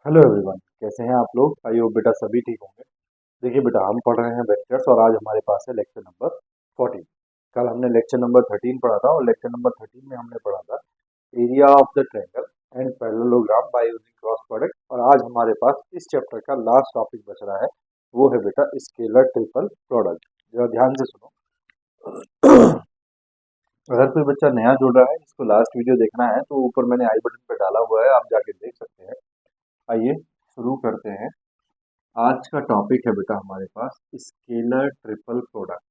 Hello everyone, कैसे हैं आप लोग? आई होप बेटा सभी ठीक होंगे। देखिए बेटा, हम पढ़ रहे हैं वेक्टर्स और आज हमारे पास है लेक्चर नंबर 14। कल हमने लेक्चर नंबर 13 पढ़ा था और लेक्चर नंबर 13 में हमने पढ़ा था area of the triangle and parallelogram by using cross product. और आज हमारे पास इस चैप्टर का लास्ट टॉपिक बच रहा है, वो है बेटा स्केलर ट्रिपल प्रोडक्ट। जरा ध्यान से सुनो। अगर कोई बच्चा नया जुड़ रहा है, इसको लास्ट वीडियो देखना है तो ऊपर मैंने आई बटन पे डाला हुआ है, आप जाके देख सकते हैं। आइए शुरू करते हैं। आज का टॉपिक है बेटा हमारे पास scalar triple product.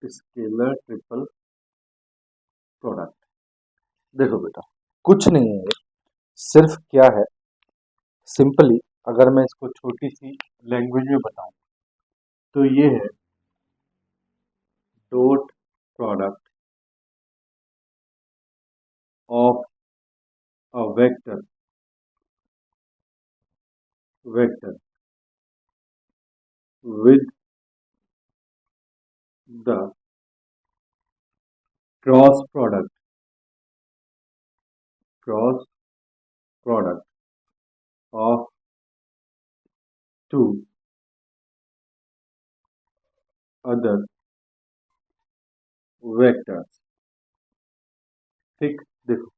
Scalar triple product, देखो बेटा, कुछ नहीं है ये, सिर्फ क्या है, सिंपली अगर मैं इसको छोटी सी लैंग्वेज में बताऊं तो ये है dot product of a vector with the cross product cross product of two other vectors. ठीक, देखो,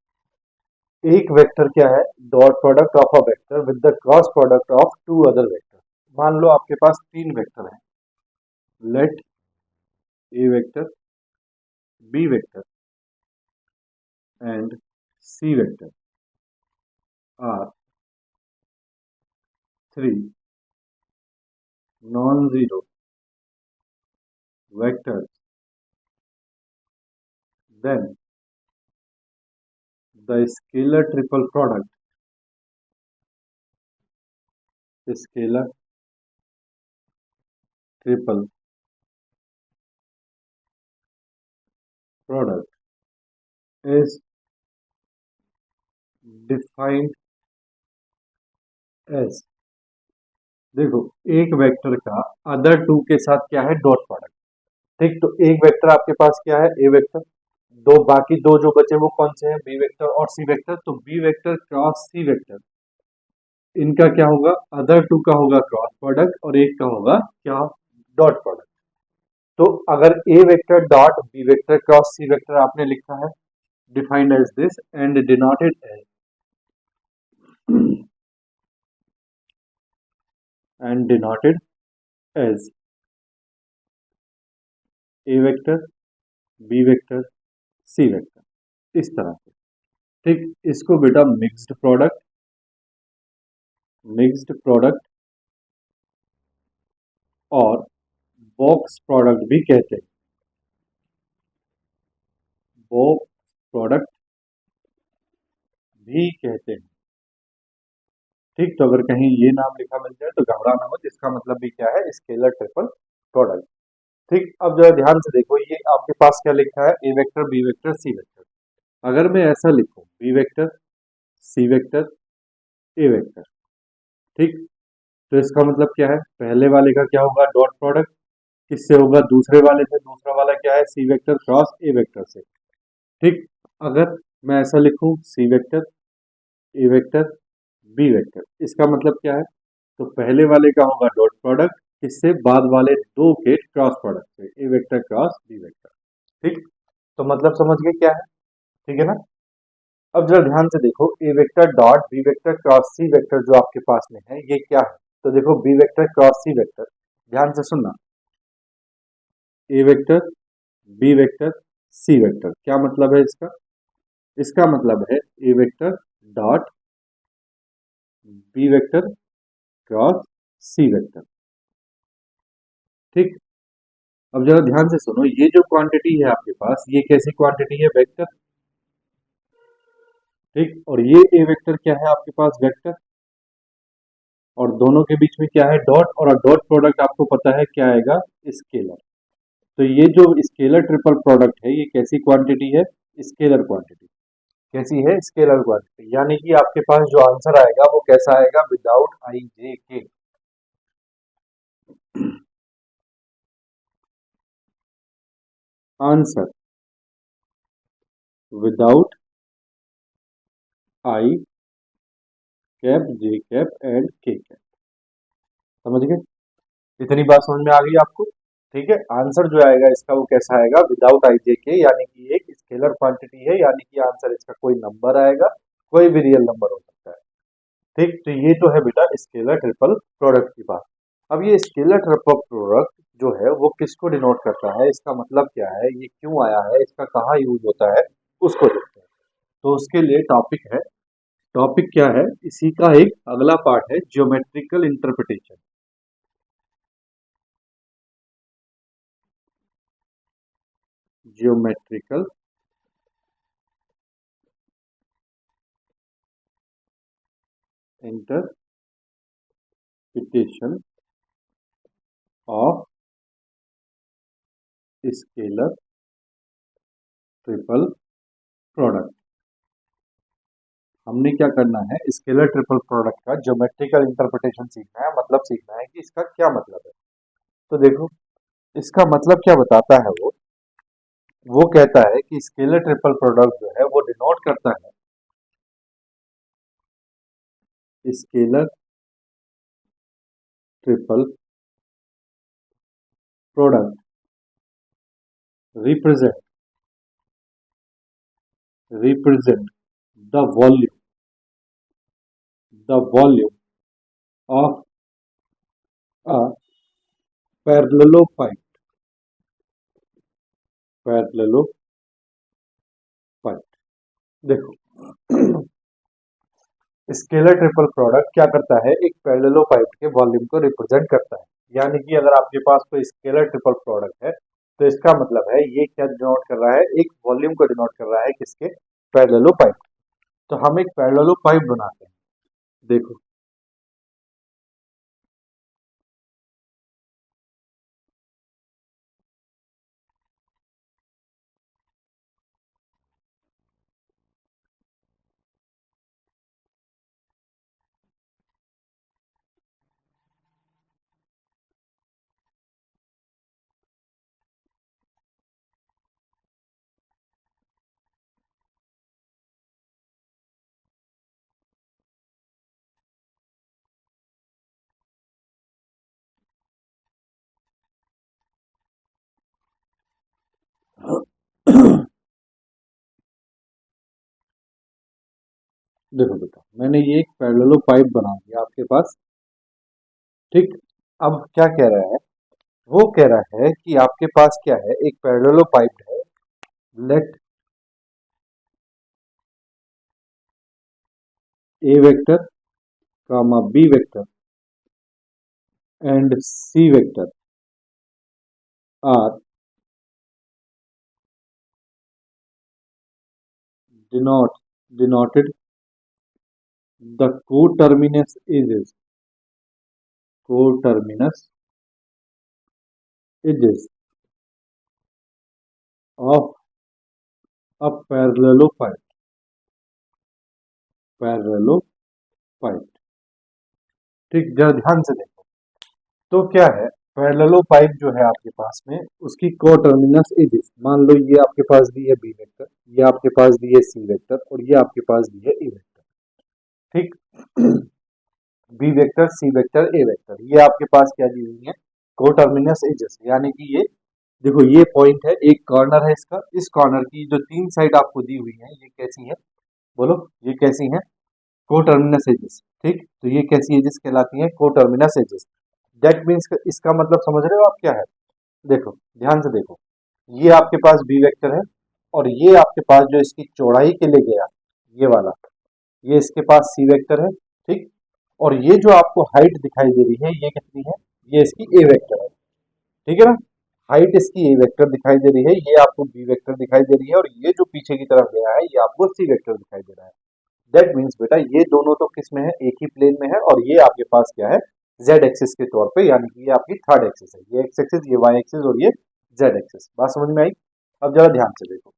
एक वेक्टर क्या है? Dot product of a vector with the cross product of two other vector. मान लो आपके पास तीन वेक्टर हैं। Let A vector, B vector and C vector are three non zero vectors, then the scalar triple triple product is defined as, देखो, एक vector का other to के साथ क्या है? Dot product. ठीक, तो एक वेक्टर आपके पास क्या है? ए वेक्टर। दो बाकी दो जो बचे वो कौन से हैं? बी वेक्टर और सी वेक्टर। तो B vector cross C vector, इनका क्या होगा? अदर टू का होगा क्रॉस प्रोडक्ट और एक का होगा क्या? Dot product. तो अगर a vector dot B vector cross C vector आपने लिखा है, defined as this and denoted as and denoted as a vector, B vector, C vector, इस तरह से। ठीक, इसको बेटा मिक्स्ड प्रोडक्ट और बॉक्स प्रोडक्ट भी कहते हैं। बॉक्स प्रोडक्ट भी कहते हैं। ठीक, तो अगर कहीं ये नाम लिखा मिल जाए तो घबराना मत, इसका मतलब भी क्या है? Scalar triple product. ठीक, अब जरा ध्यान से देखो, ये आपके पास क्या लिखा है? ए वेक्टर, बी वेक्टर, सी वेक्टर। अगर मैं ऐसा लिखूं, बी वेक्टर, सी वेक्टर, ए वेक्टर, ठीक, तो इसका मतलब क्या है? पहले वाले का क्या होगा? डॉट प्रोडक्ट किससे होगा? दूसरे वाले से। दूसरा वाला क्या है? सी वेक्टर क्रॉस ए वेक्टर से। ठीक, अगर मैं ऐसा लिखूं, सी वेक्टर, ए वेक्टर, बी वेक्टर, इसका मतलब क्या है? तो पहले वाले का होगा डॉट प्रोडक्ट किससे? बाद वाले दो के क्रॉस प्रोडक्ट से, ए वेक्टर क्रॉस बी वेक्टर। ठीक, तो मतलब समझ गए क्या है? ठीक है ना? अब जरा ध्यान से देखो, a vector dot B vector cross C vector जो आपके पास में है, ये क्या है? तो देखो, बी वेक्टर क्रॉस सी वेक्टर, ध्यान से सुनना, a vector, B vector, C vector, क्या मतलब है इसका? इसका मतलब है ए vector dot B vector cross सी वेक्टर। ठीक, अब जरा ध्यान से सुनो, ये जो क्वांटिटी है आपके पास, ये कैसी क्वांटिटी है? वेक्टर। ठीक, और ये ए वेक्टर क्या है आपके पास? वेक्टर। और दोनों के बीच में क्या है? डॉट। और डॉट प्रोडक्ट आपको पता है क्या आएगा? स्केलर। तो ये जो स्केलर ट्रिपल प्रोडक्ट है, ये कैसी क्वांटिटी है? Scalar quantity. कैसी है? Scalar quantity. यानी कि आपके पास जो आंसर आएगा वो कैसा आएगा? विदाउट आई जे के। Answer without I cap j cap and के कैप। समझ गए? इतनी बात समझ में आ गई आपको? ठीक है, आंसर जो आएगा इसका वो कैसा आएगा, विदाउट आई जे के, यानी कि एक स्केलर क्वांटिटी है, यानी कि आंसर इसका कोई नंबर आएगा, कोई भी रियल नंबर हो सकता है। ठीक, तो ये तो है बेटा स्केलर ट्रिपल प्रोडक्ट की बात। अब ये स्केलर ट्रिपल प्रोडक्ट जो है वो किसको डिनोट करता है, इसका मतलब क्या है, ये क्यों आया है, इसका कहाँ यूज होता है, उसको देखते हैं। तो उसके लिए टॉपिक है, टॉपिक क्या है, इसी का एक अगला पार्ट है geometrical interpretation. Geometrical interpretation of scalar triple product. हमने क्या करना है, स्केलर ट्रिपल प्रोडक्ट का ज्योमेट्रिकल इंटरप्रिटेशन सीखना है, मतलब सीखना है कि इसका क्या मतलब है। तो देखो, इसका मतलब क्या बताता है वो कहता है कि स्केलर ट्रिपल प्रोडक्ट जो है वो डिनोट करता है scalar triple product represent represent the volume of a parallelepiped parallelepiped. देखो, स्केलर ट्रिपल प्रोडक्ट क्या करता है, एक पैरेललोपाइड के वॉल्यूम को रिप्रेजेंट करता है। यानी कि अगर आपके पास कोई स्केलर ट्रिपल प्रोडक्ट है तो इसका मतलब है ये क्या डिनोट कर रहा है, एक वॉल्यूम को डिनोट कर रहा है, किसके, पैरेललोपाइड। तो हम एक पैरेललोपाइड बनाते हैं। देखो, देखो बेटा, मैंने ये एक पैरेललोपाइड बना दिया आपके पास। ठीक, अब क्या कह रहा है, वो कह रहा है कि आपके पास क्या है, एक पैरेललोपाइड है। Let A vector comma B vector and C vector are denoted the coterminous edges of a parallelopipe। ठीक, जरा ध्यान से देखो। तो क्या है, पैरेललोपाइप जो है आपके पास में, उसकी कोटर्मिनस एजेस, मान लो ये आपके पास दी है बी वेक्टर, ये आपके पास दी है सी वेक्टर, और ये आपके पास दी है ए वेक्टर। ठीक, बी वेक्टर, सी वेक्टर, ए वेक्टर, ये आपके पास क्या दी हुई है, कोटर्मिनस एजेस, यानी कि ये देखो, ये पॉइंट है, एक कॉर्नर है इसका, इस कॉर्नर की जो तीन साइड आपको दी हुई है ये कैसी है, बोलो, ये कैसी है, कोटर्मिनस एजेस। ठीक, तो ये कैसी एजेस कहलाती है, कोटर्मिनस एजेस। दैट मीन्स इसका मतलब समझ रहे हो आप क्या है। देखो, ध्यान से देखो, ये आपके पास बी वेक्टर है, और ये आपके पास जो इसकी चौड़ाई के लिए गया, ये वाला, ये इसके पास सी वेक्टर है। ठीक, और ये जो आपको हाइट दिखाई दे रही है ये कितनी है, ये इसकी ए वेक्टर है। ठीक है ना, हाइट इसकी ए वेक्टर दिखाई दे रही है, ये आपको बी वेक्टर दिखाई दे रही है, और ये जो पीछे की तरफ गया है ये आपको सी वेक्टर दिखाई दे रहा है। दैट मीन्स बेटा ये दोनों तो किस में है, एक ही प्लेन में है, और ये आपके पास क्या है, जेड एक्सिस के तौर पे, यानी कि ये आपकी थर्ड एक्सिस है, ये एक्स एक्सिस, ये वाई एक्सिस, और ये जेड एक्सिस। बात समझ में आई? अब जरा ध्यान से देखो,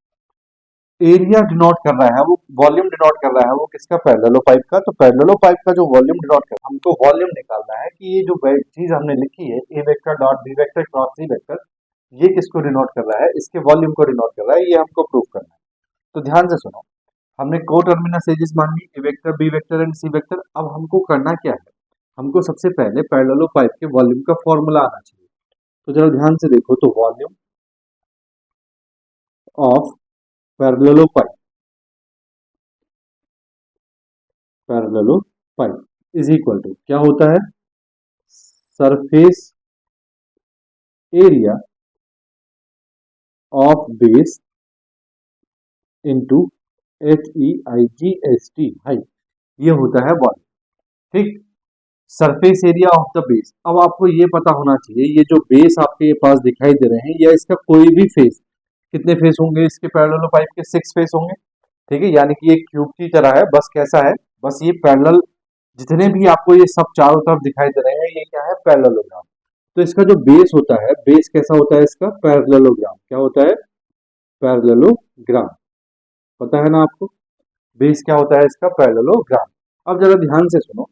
एरिया डिनोट कर रहा है वो, वॉल्यूम डिनोट कर रहा है वो किसका, पैरेललोपाइप का। तो पैरेललोपाइप का जो वॉल्यूम डिनोट कर, हमको वॉल्यूम निकालना है कि ये जो चीज हमने लिखी है, ए vector dot B vector cross सी वेक्टर, ये किसको डिनोट कर रहा है, इसके वॉल्यूम को डिनोट कर रहा है, ये हमको प्रूव करना है। तो ध्यान से सुनो, हमने कोटर्मिनस एजेस मान ली, a vector, B vector and C vector. अब हमको करना क्या है, हमको सबसे पहले पैरेललोपाइप के वॉल्यूम का फॉर्मूला आना चाहिए। तो जरा ध्यान से देखो, तो volume of parallelepiped, parallelepiped is equal to क्या होता है, surface area of base into HEIGST height, ये होता है वॉल्यूम। ठीक, surface area of the base. अब आपको ये पता होना चाहिए, ये जो बेस आपके पास दिखाई दे रहे हैं, या इसका कोई भी फेस, कितने फेस होंगे इसके पैरेललोपाइप के, 6 फेस होंगे। ठीक है, यानी कि ये क्यूब की तरह है, बस कैसा है, बस ये पैरेलल, जितने भी आपको ये सब चारों तरफ दिखाई दे रहे हैं, ये क्या है, पैरेललोग्राम। तो इसका जो बेस होता है, बेस कैसा होता है इसका, पैरेललोग्राम। क्या होता है, पैरेललोग्राम, पता है ना आपको, बेस क्या होता है इसका, पैरेललोग्राम। अब जरा ध्यान से सुनो,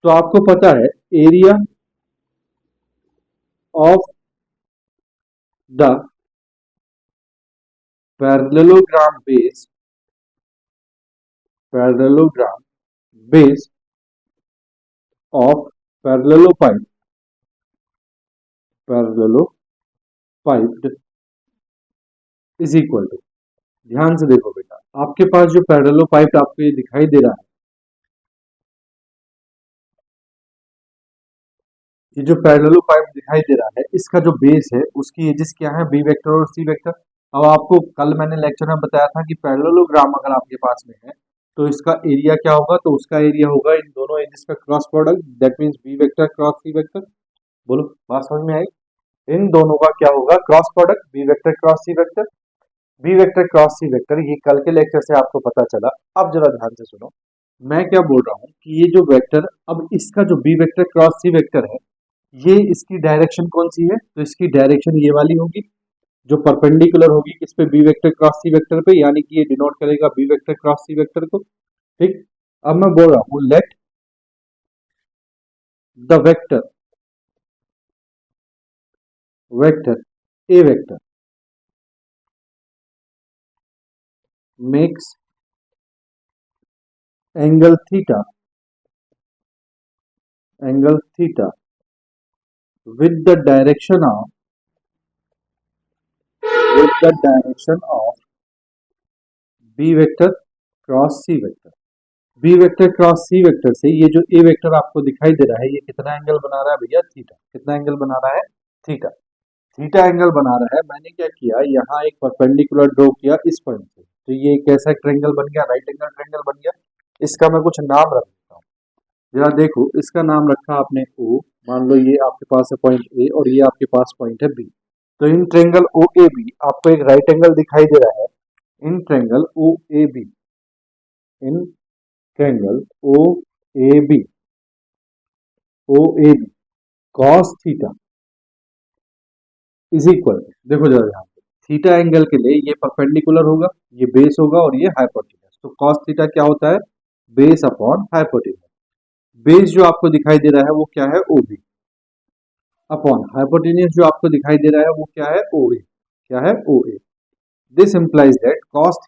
तो आपको पता है area of the parallelogram base, parallelogram base of parallelepiped, parallelepiped is equal to, ध्यान से देखो बेटा, आपके पास जो पैरेललोपाइप आपको ये दिखाई दे रहा है, ये जो पैरेललोपाइप दिखाई दे रहा है, इसका जो बेस है, उसकी एजेस क्या है, बी वेक्टर और सी वेक्टर। अब आपको कल मैंने लेक्चर में बताया था कि पैरेललोग्राम अगर आपके पास में है, तो इसका एरिया क्या होगा, तो उसका एरिया होगा इन दोनों एजेस का cross product, that means B vector cross C vector. बोलो, बात समझ में आई, इन दोनों का क्या होगा, cross product, b vector cross सी वेक्टर। बी वेक्टर क्रॉस सी वेक्टर, ये कल के लेक्चर से आपको पता चला। अब जरा ध्यान से सुनो, मैं क्या बोल रहा हूँ कि ये जो वेक्टर, अब इसका जो बी वेक्टर क्रॉस सी वेक्टर है, ये इसकी डायरेक्शन कौन सी है, तो इसकी डायरेक्शन ये वाली होगी, जो परपेंडिकुलर होगी किस पे, बी वेक्टर क्रॉस सी वेक्टर पे, यानी कि ये डिनोट करेगा बी वेक्टर क्रॉस सी वेक्टर को। ठीक, अब मैं बोल रहा हूं, let the vector, vector A vector makes angle theta, angle theta with the direction of, with the direction of b vector cross C vector. B vector cross C vector से ये जो ए वेक्टर आपको दिखाई दे रहा है, ये कितना एंगल बना रहा है भैया, थीटा। कितना एंगल बना रहा है, थीटा। थीटा एंगल बना रहा है। मैंने क्या किया, यहाँ एक परपेंडिकुलर ड्रॉ किया इस पॉइंट से, तो ये कैसा ट्रायंगल बन गया, राइट एंगल ट्रायंगल बन गया। इसका मैं कुछ नाम रख देता हूँ, जरा देखो, इसका नाम रखा आपने ओ। मान लो ये आपके पास है पॉइंट ए और ये आपके पास पॉइंट है बी। तो इन ट्रायंगल ओ ए बी आपको एक राइट एंगल दिखाई दे रहा है, in triangle O A B, in triangle O A B, O A B cos theta is equal, देखो जरा यहाँ पे, थीटा एंगल के लिए ये परपेंडिकुलर होगा, ये बेस होगा और ये हाइपोटेन्यूज। तो कॉस थीटा क्या होता है, बेस अपॉन हाइपोटेन्यूज। बेस जो आपको दिखाई दे रहा है वो क्या है, ओ बी, अपॉन हाइपोटेन्यूज जो आपको दिखाई दे रहा है वो क्या है, ओ ए। क्या है, O A. This implies that cos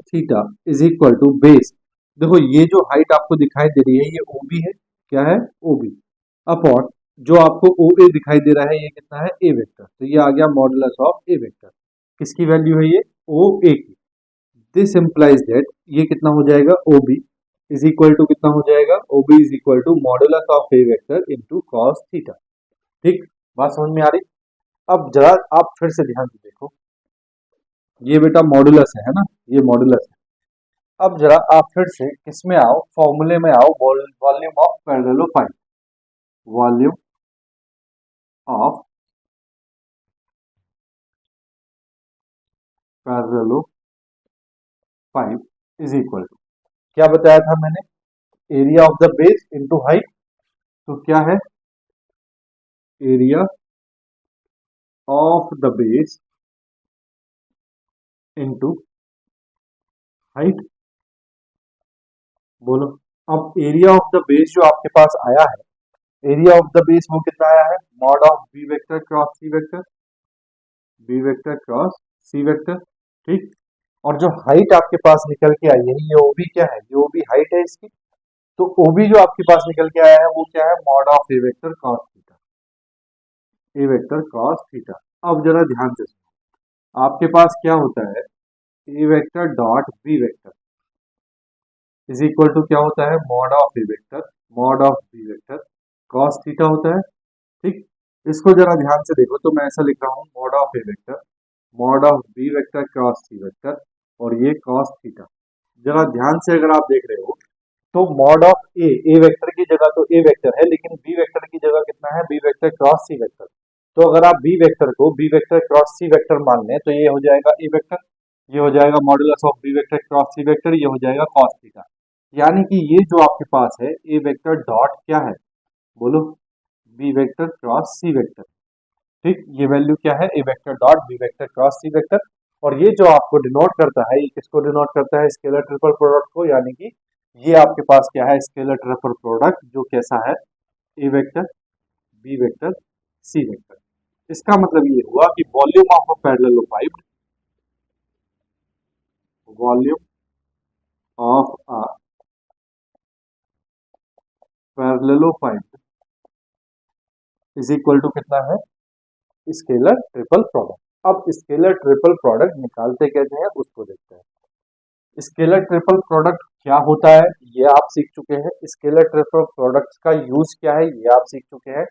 theta is equal to base. देखो ये जो हाइट आपको दिखाई दे रही है, ये ओ बी है। क्या है, ओ बी, अपॉन जो आपको ओ ए दिखाई दे रहा है, ये कितना है, ए वेक्टर। तो ये आ गया मॉडुलस ऑफ ए वेक्टर। किसकी वैल्यू है ये, ओ ए की। दिस इंप्लाइज दैट ये कितना हो जाएगा, O B is equal to कितना हो जाएगा, O B is equal to modulus of A vector into cos theta. ठीक, बात समझ में आ रही। अब जरा आप फिर से ध्यान से देखो, ये बेटा मॉडुलस है ना, ये मॉडुलस है। अब जरा आप फिर से किसमें आओ, फॉर्मूले में आओ, volume of parallelepiped, volume of parallelepiped is equal to, क्या बताया था मैंने, area of the base into height. तो क्या है, area of the base into height. बोलो, अब एरिया ऑफ द बेस जो आपके पास आया है, एरिया ऑफ द बेस वो कितना आया है, mod of B vector cross C vector, B vector cross C vector, ठीक। और जो हाइट आपके पास निकल के आई है, ये ओबी क्या है, ये ओबी हाइट है इसकी। तो ओबी जो आपके पास निकल के आया है वो क्या है, mod of A vector cos theta, A vector cos theta. अब जरा ध्यान से सुनो, आपके पास क्या होता है, ए vector dot B vector is equal to क्या होता है, mod of A vector mod of B vector cos theta होता है, ठीक। इसको जरा ध्यान से देखो, तो मैं ऐसा लिख रहा हूँ, mod of A vector mod of B vector cross C vector, और ये कॉस थीटा। जरा ध्यान से अगर आप देख रहे हो, तो मॉड ऑफ ए वेक्टर की जगह तो ए वेक्टर है, लेकिन बी वेक्टर की जगह कितना है, बी वेक्टर क्रॉस सी वेक्टर। तो अगर आप बी वेक्टर को B vector cross C vector मान लें, तो ये हो जाएगा ए वेक्टर, ये हो जाएगा modulus of B vector cross C vector, ये हो जाएगा कॉस थीटा। यानी कि ये जो आपके पास है, ए वेक्टर डॉट क्या है, बोलो, बी वेक्टर क्रॉस सी वेक्टर, ठीक। ये वैल्यू क्या है, ए vector dot B vector cross सी वेक्टर। और ये जो आपको डिनोट करता है, ये किसको डिनोट करता है, स्केलर ट्रिपल प्रोडक्ट को। यानी कि ये आपके पास क्या है, स्केलर ट्रिपल प्रोडक्ट जो कैसा है, ए वेक्टर बी वेक्टर सी वेक्टर। इसका मतलब ये हुआ कि volume of a parallelepiped, volume of a parallelepiped is equal to कितना है, स्केलर ट्रिपल प्रोडक्ट। अब स्केलर ट्रिपल प्रोडक्ट निकालते कैसे हैं उसको देखते हैं। स्केलर ट्रिपल प्रोडक्ट क्या होता है ये आप सीख चुके हैं, स्केलर ट्रिपल प्रोडक्ट का यूज क्या है ये आप सीख चुके हैं।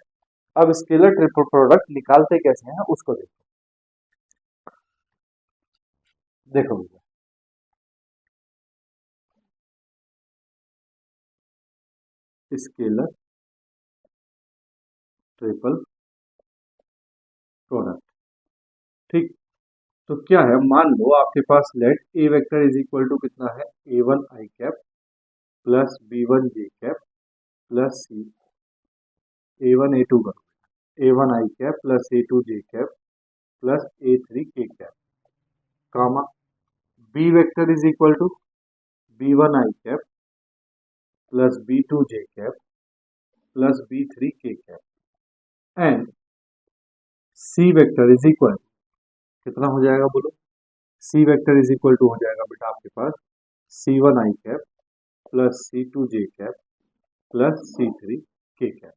अब स्केलर ट्रिपल प्रोडक्ट निकालते कैसे हैं उसको देखो। देखो भैया, स्केलर ट्रिपल प्रोडक्ट, ठीक। तो क्या है, मान लो आपके पास let A vector is equal to कितना है, ए one i cap plus b one j cap plus c, a one A two का, a one i cap plus a two J cap plus a three के cap, comma B vector is equal to b one i cap plus b two J cap plus b three के cap, and C vector is equal, कितना हो जाएगा बोलो, c vector is equal to हो जाएगा बेटा आपके पास c one i cap plus c two J cap plus c three के कैप।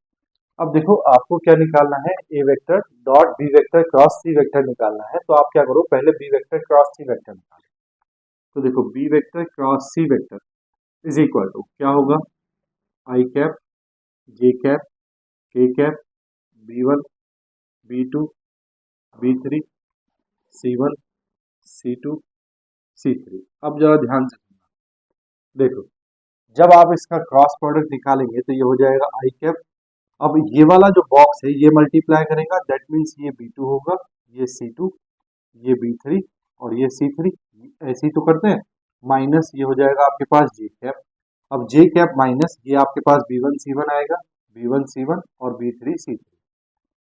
अब देखो आपको क्या निकालना है, ए vector dot B vector cross सी वेक्टर निकालना है। तो आप क्या करो, पहले बी वेक्टर क्रॉस सी वेक्टर निकालो। तो देखो b vector cross C vector is equal to क्या होगा, आई कैप जे कैप के cap B one B two B three सी वन सी टू सी थ्री। अब जरा ध्यान से सुनना, देखो जब आप इसका क्रॉस प्रोडक्ट निकालेंगे तो ये हो जाएगा आई कैप। अब ये वाला जो बॉक्स है ये मल्टीप्लाई करेगा, दैट मीन्स ये बी टू होगा, ये सी टू, ये बी थ्री और ये सी थ्री, ऐसे ही तो करते हैं। माइनस ये हो जाएगा आपके पास जे कैप, अब जे कैप माइनस ये आपके पास बी वन सी वन आएगा, बी वन सी वन और बी थ्री सी थ्री,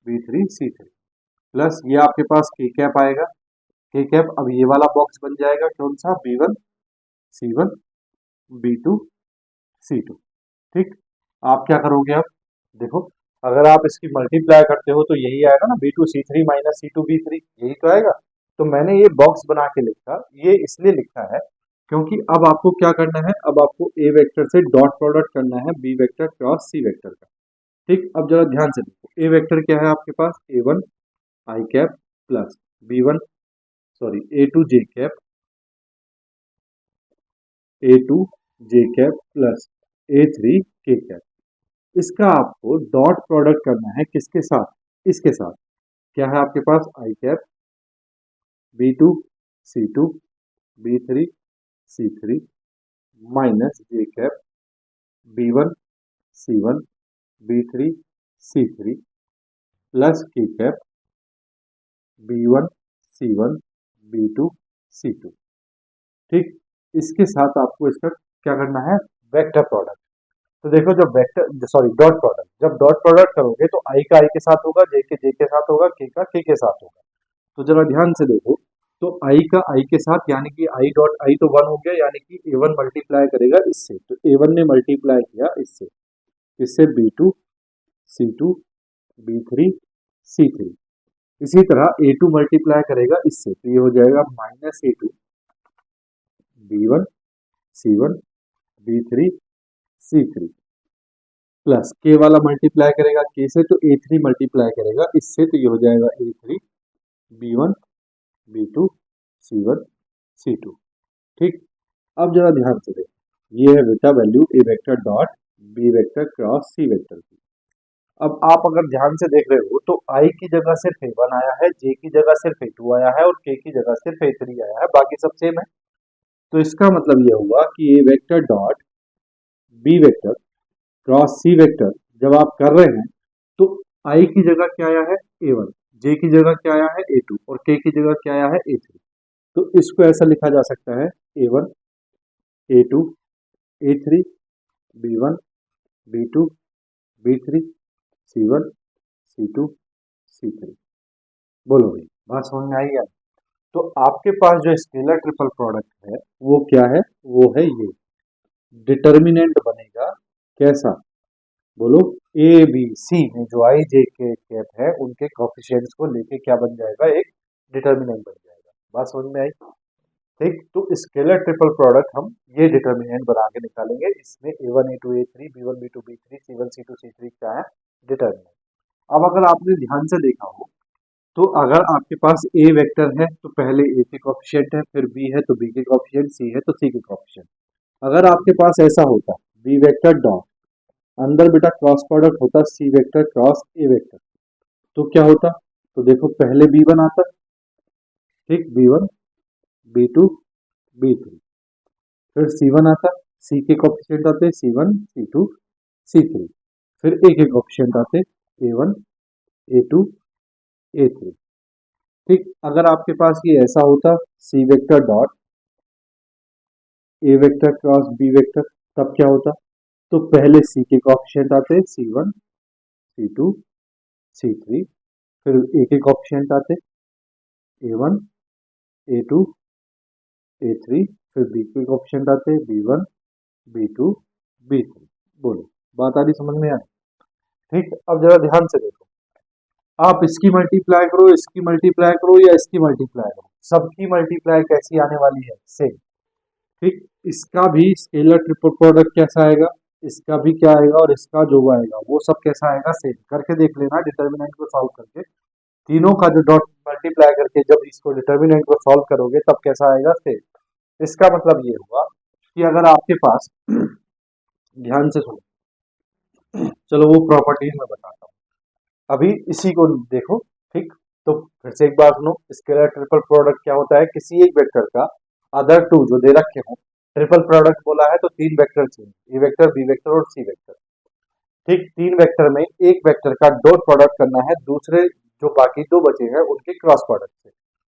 बी थ्री सी थ्री, प्लस ये आपके पास के कैप आएगा, के कैप। अब ये वाला बॉक्स बन जाएगा कौन सा, बी वन सी वन बी टू सी टू, ठीक। आप क्या करोगे, अब देखो अगर आप इसकी मल्टीप्लाई करते हो तो यही आएगा ना, बी टू सी three minus C two B three, यही तो आएगा। तो मैंने ये बॉक्स बना के लिखा, ये इसलिए लिखा है क्योंकि अब आपको क्या करना है, अब आपको ए वेक्टर से डॉट प्रोडक्ट करना है बी वेक्टर क्रॉस सी वेक्टर का, ठीक। अब जरा ध्यान से देखो, ए वेक्टर क्या है आपके पास, a one i cap plus b one, sorry a two J cap, a two J cap plus a three के कैप। इसका आपको डॉट प्रोडक्ट करना है किसके साथ, इसके साथ। क्या है आपके पास, i cap b two C two B three C three minus j cap B one C one b three C three plus के कैप बी वन सी वन बी टू सी टू, ठीक। इसके साथ आपको इसका क्या करना है, वेक्टर प्रोडक्ट। तो देखो जब वेक्टर, सॉरी डॉट प्रोडक्ट, जब डॉट प्रोडक्ट करोगे तो आई का आई के साथ होगा, जे के साथ होगा, के का के साथ होगा। तो जरा ध्यान से देखो, तो आई का आई के साथ यानी कि आई डॉट आई तो 1 हो गया, यानी कि A1 मल्टीप्लाई करेगा इससे, तो A1 ने मल्टीप्लाई किया इससे, इससे B2 C2 B3 C3। इसी तरह A2 मल्टीप्लाई करेगा इससे, तो ये हो जाएगा minus A2 B1 C1 B3 C3 plus K वाला मल्टीप्लाई करेगा K से, तो A3 मल्टीप्लाई करेगा इससे, तो ये हो जाएगा A3 B1 B2 C1 C2। ठीक, अब जरा ध्यान से देखो, ये है बेटा value A vector dot B vector cross C vector की। अब आप अगर ध्यान से देख रहे हो तो I की जगह सिर्फ A1 आया है, J की जगह सिर्फ A2 आया है और K की जगह सिर्फ A3 आया है, बाकी सब सेम है। तो इसका मतलब ये हुआ कि A vector dot B vector cross C vector जब आप कर रहे हैं तो I की जगह क्या आया है A1, J की जगह क्या आया है A2 और K की जगह क्या आया है A3। तो इसको ऐसा लिखा जा सकता है A1 A2 A3 B1 B2 B3 C1 C2 C3। बोलो भाई, बात समझ में आई है? तो आपके पास जो स्केलर ट्रिपल प्रोडक्ट है वो क्या है, वो है ये डिटर्मिनेंट बनेगा कैसा, बोलो ए बी सी में जो आई जे के कैप है उनके कोफिशिएंट्स को लेके क्या बन जाएगा, एक डिटर्मिनेंट बन जाएगा। बात समझ में आई? ठीक, तो स्केलर ट्रिपल प्रोडक्ट हम ये डिटर्मिनेंट बना के निकालेंगे, इसमें A1 A2 A3 B1 B2 B3 C1 C2 C3 क्या है, डिटर्मिनेंट। अब अगर आपने ध्यान से देखा हो तो अगर आपके पास A वेक्टर है तो पहले A के कोफिशिएंट है, फिर B है तो B के कोफिशिएंट, C है तो C के कोफिशिएंट। अगर आपके पास ऐसा होता B वेक्टर डॉट अंदर बेटा क्रॉस प्रोडक्ट होता C vector cross A vector, तो क्या होता, तो देखो पहले B1 आता, ठीक B1 B2 B3, फिर C1 आता, C के कोफिशिएंट आते C1 C2 C3, फिर A के कोफिशिएंट आते A1 A2 A3। ठीक, अगर आपके पास ये ऐसा होता C vector dot A vector cross B vector, तब क्या होता, तो पहले C के कोफिशिएंट आते C1 C2 C3, फिर A के कोफिशिएंट आते A1 A2 A3, फिर B के कोफिशिएंट आते B1 B2 B3। बोलो, बात आ रही समझ में? आ रही? ठीक, अब जरा ध्यान से देखो, आप इसकी मल्टीप्लाई करो, इसकी मल्टीप्लाई करो या इसकी मल्टीप्लाई करो, सबकी मल्टीप्लाई कैसी आने वाली है, सेम। ठीक, इसका भी स्केलर ट्रिपल प्रोडक्ट कैसा आएगा, इसका भी क्या आएगा और इसका जो आएगा वो सब कैसा आएगा, सेम। करके देख लेना, डिटर्मिनेंट को सॉल्व करके तीनों का जो डॉट मल्टीप्लाई करके जब इसको डिटर्मिनेंट को सॉल्व करोगे तब कैसा आएगा, सेम। इसका मतलब ये हुआ कि अगर आपके पास ध्यान से सुनो, चलो वो प्रॉपर्टीज में बताता हूँ, अभी इसी को देखो। ठीक, तो फिर से एक बार सुनो, स्केलर ट्रिपल प्रोडक्ट क्या होता है, किसी एक वेक्टर का अदर टू जो दे रखे हो, ट्रिपल प्रोडक्ट बोला है तो तीन वेक्टर चाहिए, ए वेक्टर बी वेक्टर और सी वेक्टर। ठीक, तीन वेक्टर में एक वेक्टर का डॉट प्रोडक्ट करना है दूसरे जो बाकी दो बचे हैं उनके क्रॉस प्रोडक्ट से,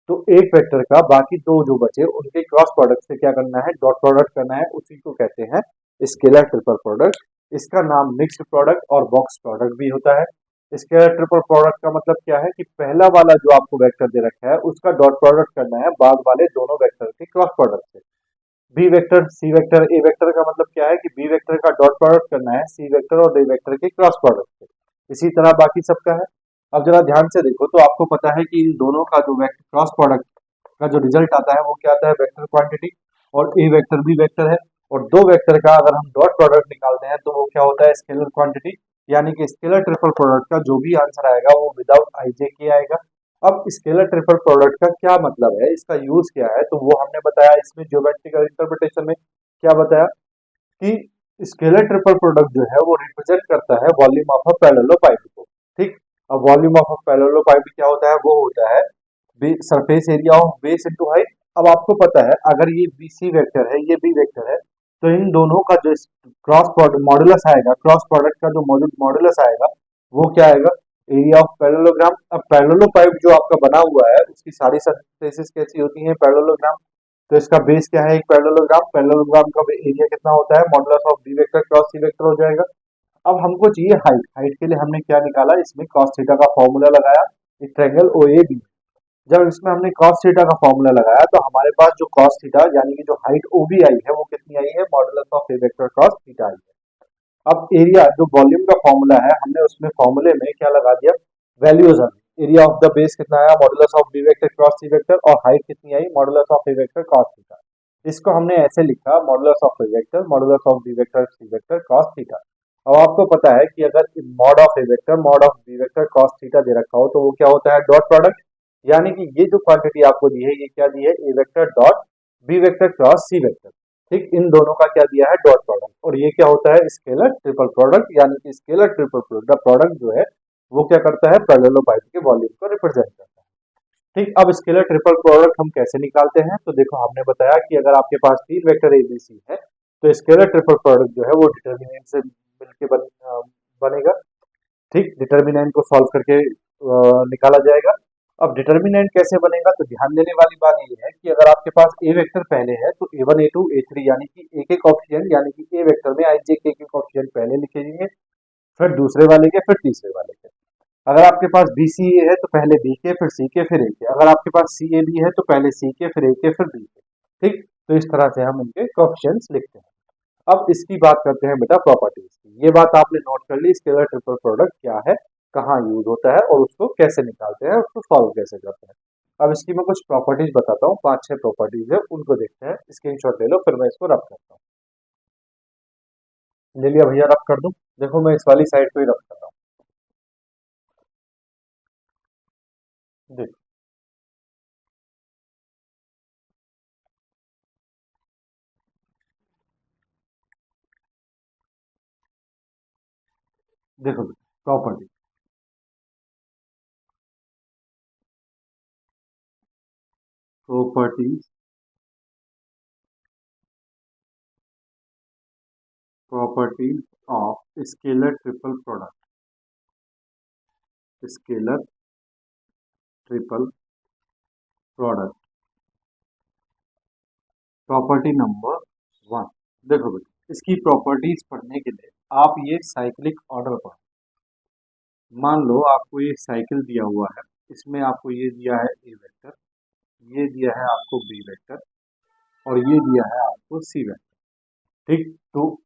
तो एक वेक्टर का बाकी दो जो बचे उनके क्रॉस प्रोडक्ट से क्या करना है, डॉट प्रोडक्ट करना है, उसी को कहते हैं स्केलर ट्रिपल प्रोडक्ट। इसका नाम मिक्स्ड प्रोडक्ट और बॉक्स प्रोडक्ट भी होता है। स्केलर ट्रिपल प्रोडक्ट का मतलब क्या है कि पहला वाला जो आपको वेक्टर दे रखा है उसका डॉट प्रोडक्ट करना है बाद वाले दोनों वेक्टर के क्रॉस प्रोडक्ट से। बी वेक्टर सी वेक्टर ए वेक्टर का मतलब क्या है कि बी वेक्टर का डॉट प्रोडक्ट करना है सी वेक्टर और डी वेक्टर के क्रॉस प्रोडक्ट से, इसी तरह बाकी सबका है। अब जरा ध्यान से देखो, तो आपको पता है कि इन दोनों का जो वेक्टर क्रॉस प्रोडक्ट का जो रिजल्ट आता है वो क्या आता है, वेक्टर क्वांटिटी, और ए वेक्टर बी वेक्टर है, और दो वेक्टर का अगर हम डॉट प्रोडक्ट निकालते हैं तो वो क्या होता है, स्केलर क्वांटिटी। यानी कि स्केलर ट्रिपल प्रोडक्ट का जो भी आंसर आएगा वो विदाउट आई जे के आएगा। अब स्केलर ट्रिपल प्रोडक्ट का क्या मतलब है, इसका यूज क्या है, तो वो हमने बताया इसमें ज्योमेट्रिकल इंटरप्रिटेशन में क्या बताया कि स्केलर ट्रिपल प्रोडक्ट जो है वो रिप्रेजेंट करता है वॉल्यूम ऑफ अ पैरेललोपाइड को। ठीक, अब वॉल्यूम ऑफ अ पैरेललोपाइड क्या होता है, वो होता है surface area of base into height. अब आपको पता है अगर ये बी सी वेक्टर है ये बी वेक्टर है, तो इन दोनों का जो क्रॉस प्रोडक्ट मॉडुलस आएगा, क्रॉस प्रोडक्ट का जो मॉडुलस आएगा वो क्या आएगा, एरिया ऑफ पैरेललोग्राम। अब पैरेललोपाइड जो आपका बना हुआ है उसकी सारी सरफेसेस कैसी होती हैं, पैरेललोग्राम। तो इसका बेस क्या है, एक पैरेललोग्राम, पैरेललोग्राम का एरिया कितना होता है, modulus of B vector cross C vector हो जाएगा। अब हमको चाहिए हाइट, हाइट के लिए हमने क्या निकाला, इसमें cos थीटा का फॉर्मूला लगाया, एक ट्रायंगल ओ ए बी, जब इसमें हमने cos थीटा का फॉर्मूला लगाया तो हमारे पास जो cos थीटा यानी कि जो हाइट OB आई है वो कितनी आई है, modulus of A vector cross theta आई है। अब एरिया जो वॉल्यूम का फॉर्मूला है हमने उसमें फॉर्मूले में क्या लगा दिया, वैल्यूज आ गई। एरिया ऑफ द बेस कितना आया, modulus of B vector cross C vector, और हाइट कितनी आई, modulus of A vector cos theta. इसको हमने ऐसे लिखा, modulus of A vector modulus of B vector C vector cos theta. अब आपको पता है कि अगर mod of A vector mod of B vector cos theta दे रखा हो तो वो क्या होता है, डॉट प्रोडक्ट। यानी कि ये जो क्वांटिटी आपको दी है ये क्या दी है, ए vector dot B vector cross सी वेक्टर। ठीक, इन दोनों का क्या दिया है, डॉट प्रोडक्ट। और ये क्या होता है, स्केलर ट्रिपल प्रोडक्ट। यानी कि स्केलर ट्रिपल प्रोडक्ट जो है वो क्या करता है, पैरेललोपाइड के वॉल्यूम को रिप्रेजेंट करता है। ठीक, अब स्केलर ट्रिपल प्रोडक्ट हम कैसे निकालते हैं, तो देखो हमने बताया कि अगर आपके पास तीन वेक्टर एबीसी है तो स्केलर ट्रिपल प्रोडक्ट जो है वो डिटर्मिनेंट से मिलके बनेगा। ठीक, डिटर्मिनेंट को सॉल्व करके निकाला जाएगा। अब डिटर्मिनेंट कैसे बनेगा, तो ध्यान देने वाली बात ये है कि अगर आपके पास ए वेक्टर पहले है तो a1 a2 a3 यानी कि एक एक ऑप्शन, यानी कि ए वेक्टर में आई जे के एक ऑप्शन पहले लिखे जाएंगे, फिर दूसरे वाले के, फिर तीसरे वाले के। अगर आपके पास बी सी ए है तो पहले बी के, फिर सी के, फिर ए के। अगर आपके पास सी ए बी है तो पहले सी के, फिर ए के, फिर बी के। ठीक, तो इस तरह से हम इनके कोएफिशिएंट्स लिखते हैं। अब इसकी बात करते हैं बेटा प्रॉपर्टीज की। ये बात आपने नोट कर ली, स्केलर ट्रिपल प्रोडक्ट क्या है, कहाँ यूज होता है और उसको कैसे निकालते हैं, उसको सॉल्व कैसे करते हैं। अब इसकी मैं कुछ प्रॉपर्टीज बताता हूँ, 5-6 प्रॉपर्टीज है, उनको देखते हैं। स्क्रीनशॉट ले लो, फिर मैं इसको रब करता हूँ। ले लिया भैया, रब कर दूं। देखो मैं इस वाली साइड को ही रब कर रहा हूँ। देखो देखो property, properties properties of scalar triple product, scalar triple product. Property number 1, देखो बेटा इसकी प्रॉपर्टीज पढ़ने के लिए आप ये साइक्लिक ऑर्डर पढ़ो। मान लो आपको ये साइकिल दिया हुआ है, इसमें आपको ये दिया है ए वेक्टर, ये दिया है आपको बी वेक्टर, और ये दिया है आपको सी वेक्टर। ठीक, तो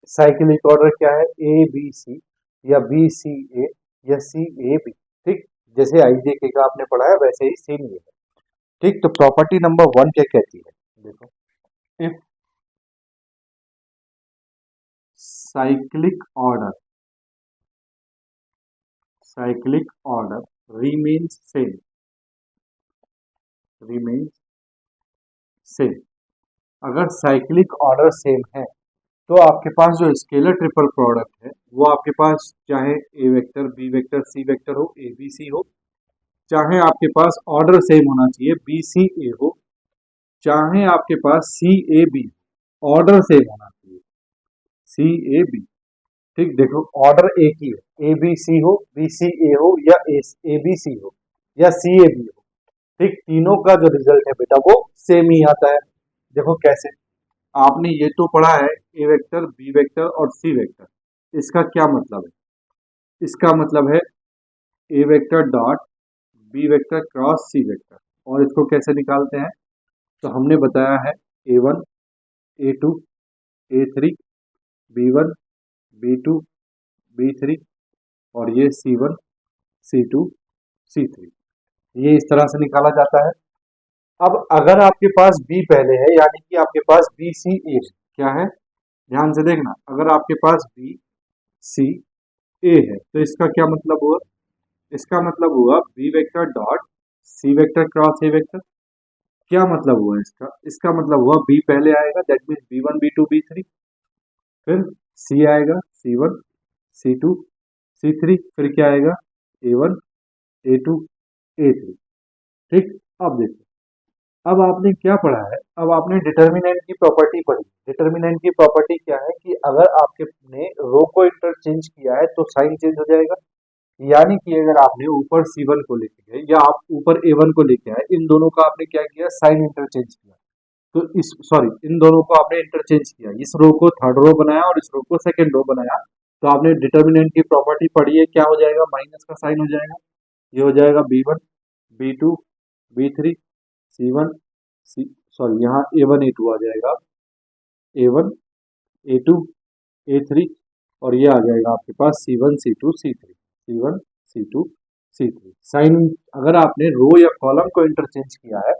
साइक्लिक ऑर्डर क्या है, ए बी सी या बी सी ए या सी ए बी। ठीक, जैसे आई जे के का आपने पढ़ा है वैसे ही सेम ये है। ठीक, तो प्रॉपर्टी नंबर 1 क्या कहती है, देखो, if cyclic order remains same, remains same, अगर साइक्लिक ऑर्डर सेम है तो आपके पास जो स्केलर ट्रिपल प्रोडक्ट है वो आपके पास चाहे a vector B vector C vector हो, ए बी सी हो, चाहे आपके पास ऑर्डर सेम होना चाहिए बी सी ए हो, चाहे आपके पास सी ए बी, ऑर्डर सेम होना चाहिए सी ए बी। ठीक, देखो ऑर्डर एक ही है, ए बी सी हो, बी सी ए हो, या ए बी सी हो, या सी ए बी हो। ठीक, तीनों का जो रिजल्ट है बेटा वो सेम ही आता है। देखो कैसे, आपने ये तो पढ़ा है ए वेक्टर बी वेक्टर और सी वेक्टर, इसका क्या मतलब है, इसका मतलब है ए vector dot B vector cross सी वेक्टर। और इसको कैसे निकालते हैं, तो हमने बताया है A1 A2 A3 B1 B2 B3, और ये C1 C2 C3, ये इस तरह से निकाला जाता है। अब अगर आपके पास B पहले है यानी कि आपके पास बी सी ए क्या है, ध्यान से देखना, अगर आपके पास बी सी ए है तो इसका क्या मतलब हुआ, इसका मतलब हुआ B vector dot C vector cross A vector. क्या मतलब हुआ इसका, इसका मतलब हुआ बी पहले आएगा, that means B1 B2 B3, फिर सी आएगा C1 C2 C3, फिर क्या आएगा A1 A2 A3। ठीक, अब देखो, अब आपने क्या पढ़ा है, अब आपने डिटर्मिनेंट की प्रॉपर्टी पढ़ी। डिटर्मिनेंट की प्रॉपर्टी क्या है कि अगर आपके ने रो को इंटरचेंज किया है तो साइन चेंज हो जाएगा। यानी कि अगर आपने ऊपर C1 को लेके गए या आप ऊपर A1 को लेके आए, इन दोनों का आपने क्या किया, साइन इंटरचेंज किया, तो इस सॉरी इन दोनों को आपने इंटरचेंज किया, इस रो को थर्ड रो बनाया और इस रो को सेकंड रो बनाया, तो आपने डिटर्मिनेंट की प्रॉपर्टी पढ़ी है, क्या हो जाएगा, माइनस का साइन हो जाएगा, ये हो जाएगा B1 B2 B3 C1 सी सॉरी यहाँ A1 A2 आ जाएगा, A1 A2 A3 और ये आ जाएगा आपके पास C1 C2 C3 C1 C2 C3। Sign अगर आपने रो या कॉलम को इंटरचेंज किया है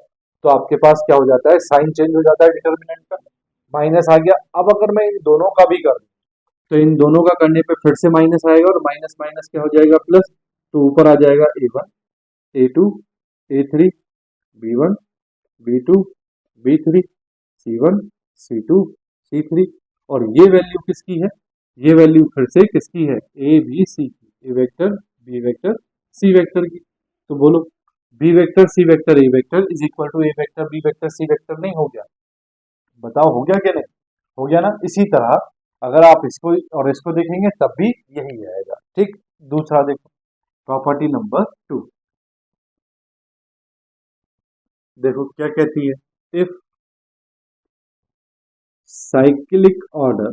तो आपके पास क्या हो जाता है, साइन चेंज हो जाता है डिटर्मिनेंट का, माइनस आ गया। अब अगर मैं इन दोनों का भी कर दूं तो इन दोनों का करने पे फिर से माइनस आएगा और माइनस माइनस क्या हो जाएगा प्लस, तो ऊपर आ जाएगा A1 A2 A3 B1 B2 B3 C1 C2 C3 और ये वैल्यू किसकी है, ये वैल्यू फिर से किसकी है, ए बी सी की, a vector B vector C vector की। तो बोलो B vector C vector A vector is equal to A vector B vector C vector, नहीं हो गया? बताओ हो गया क्या नहीं? हो गया ना। इसी तरह अगर आप इसको और इसको देखेंगे तब भी यही आएगा। ठीक, दूसरा देखो, प्रॉपर्टी नंबर 2, देखो क्या कहती है, if cyclic order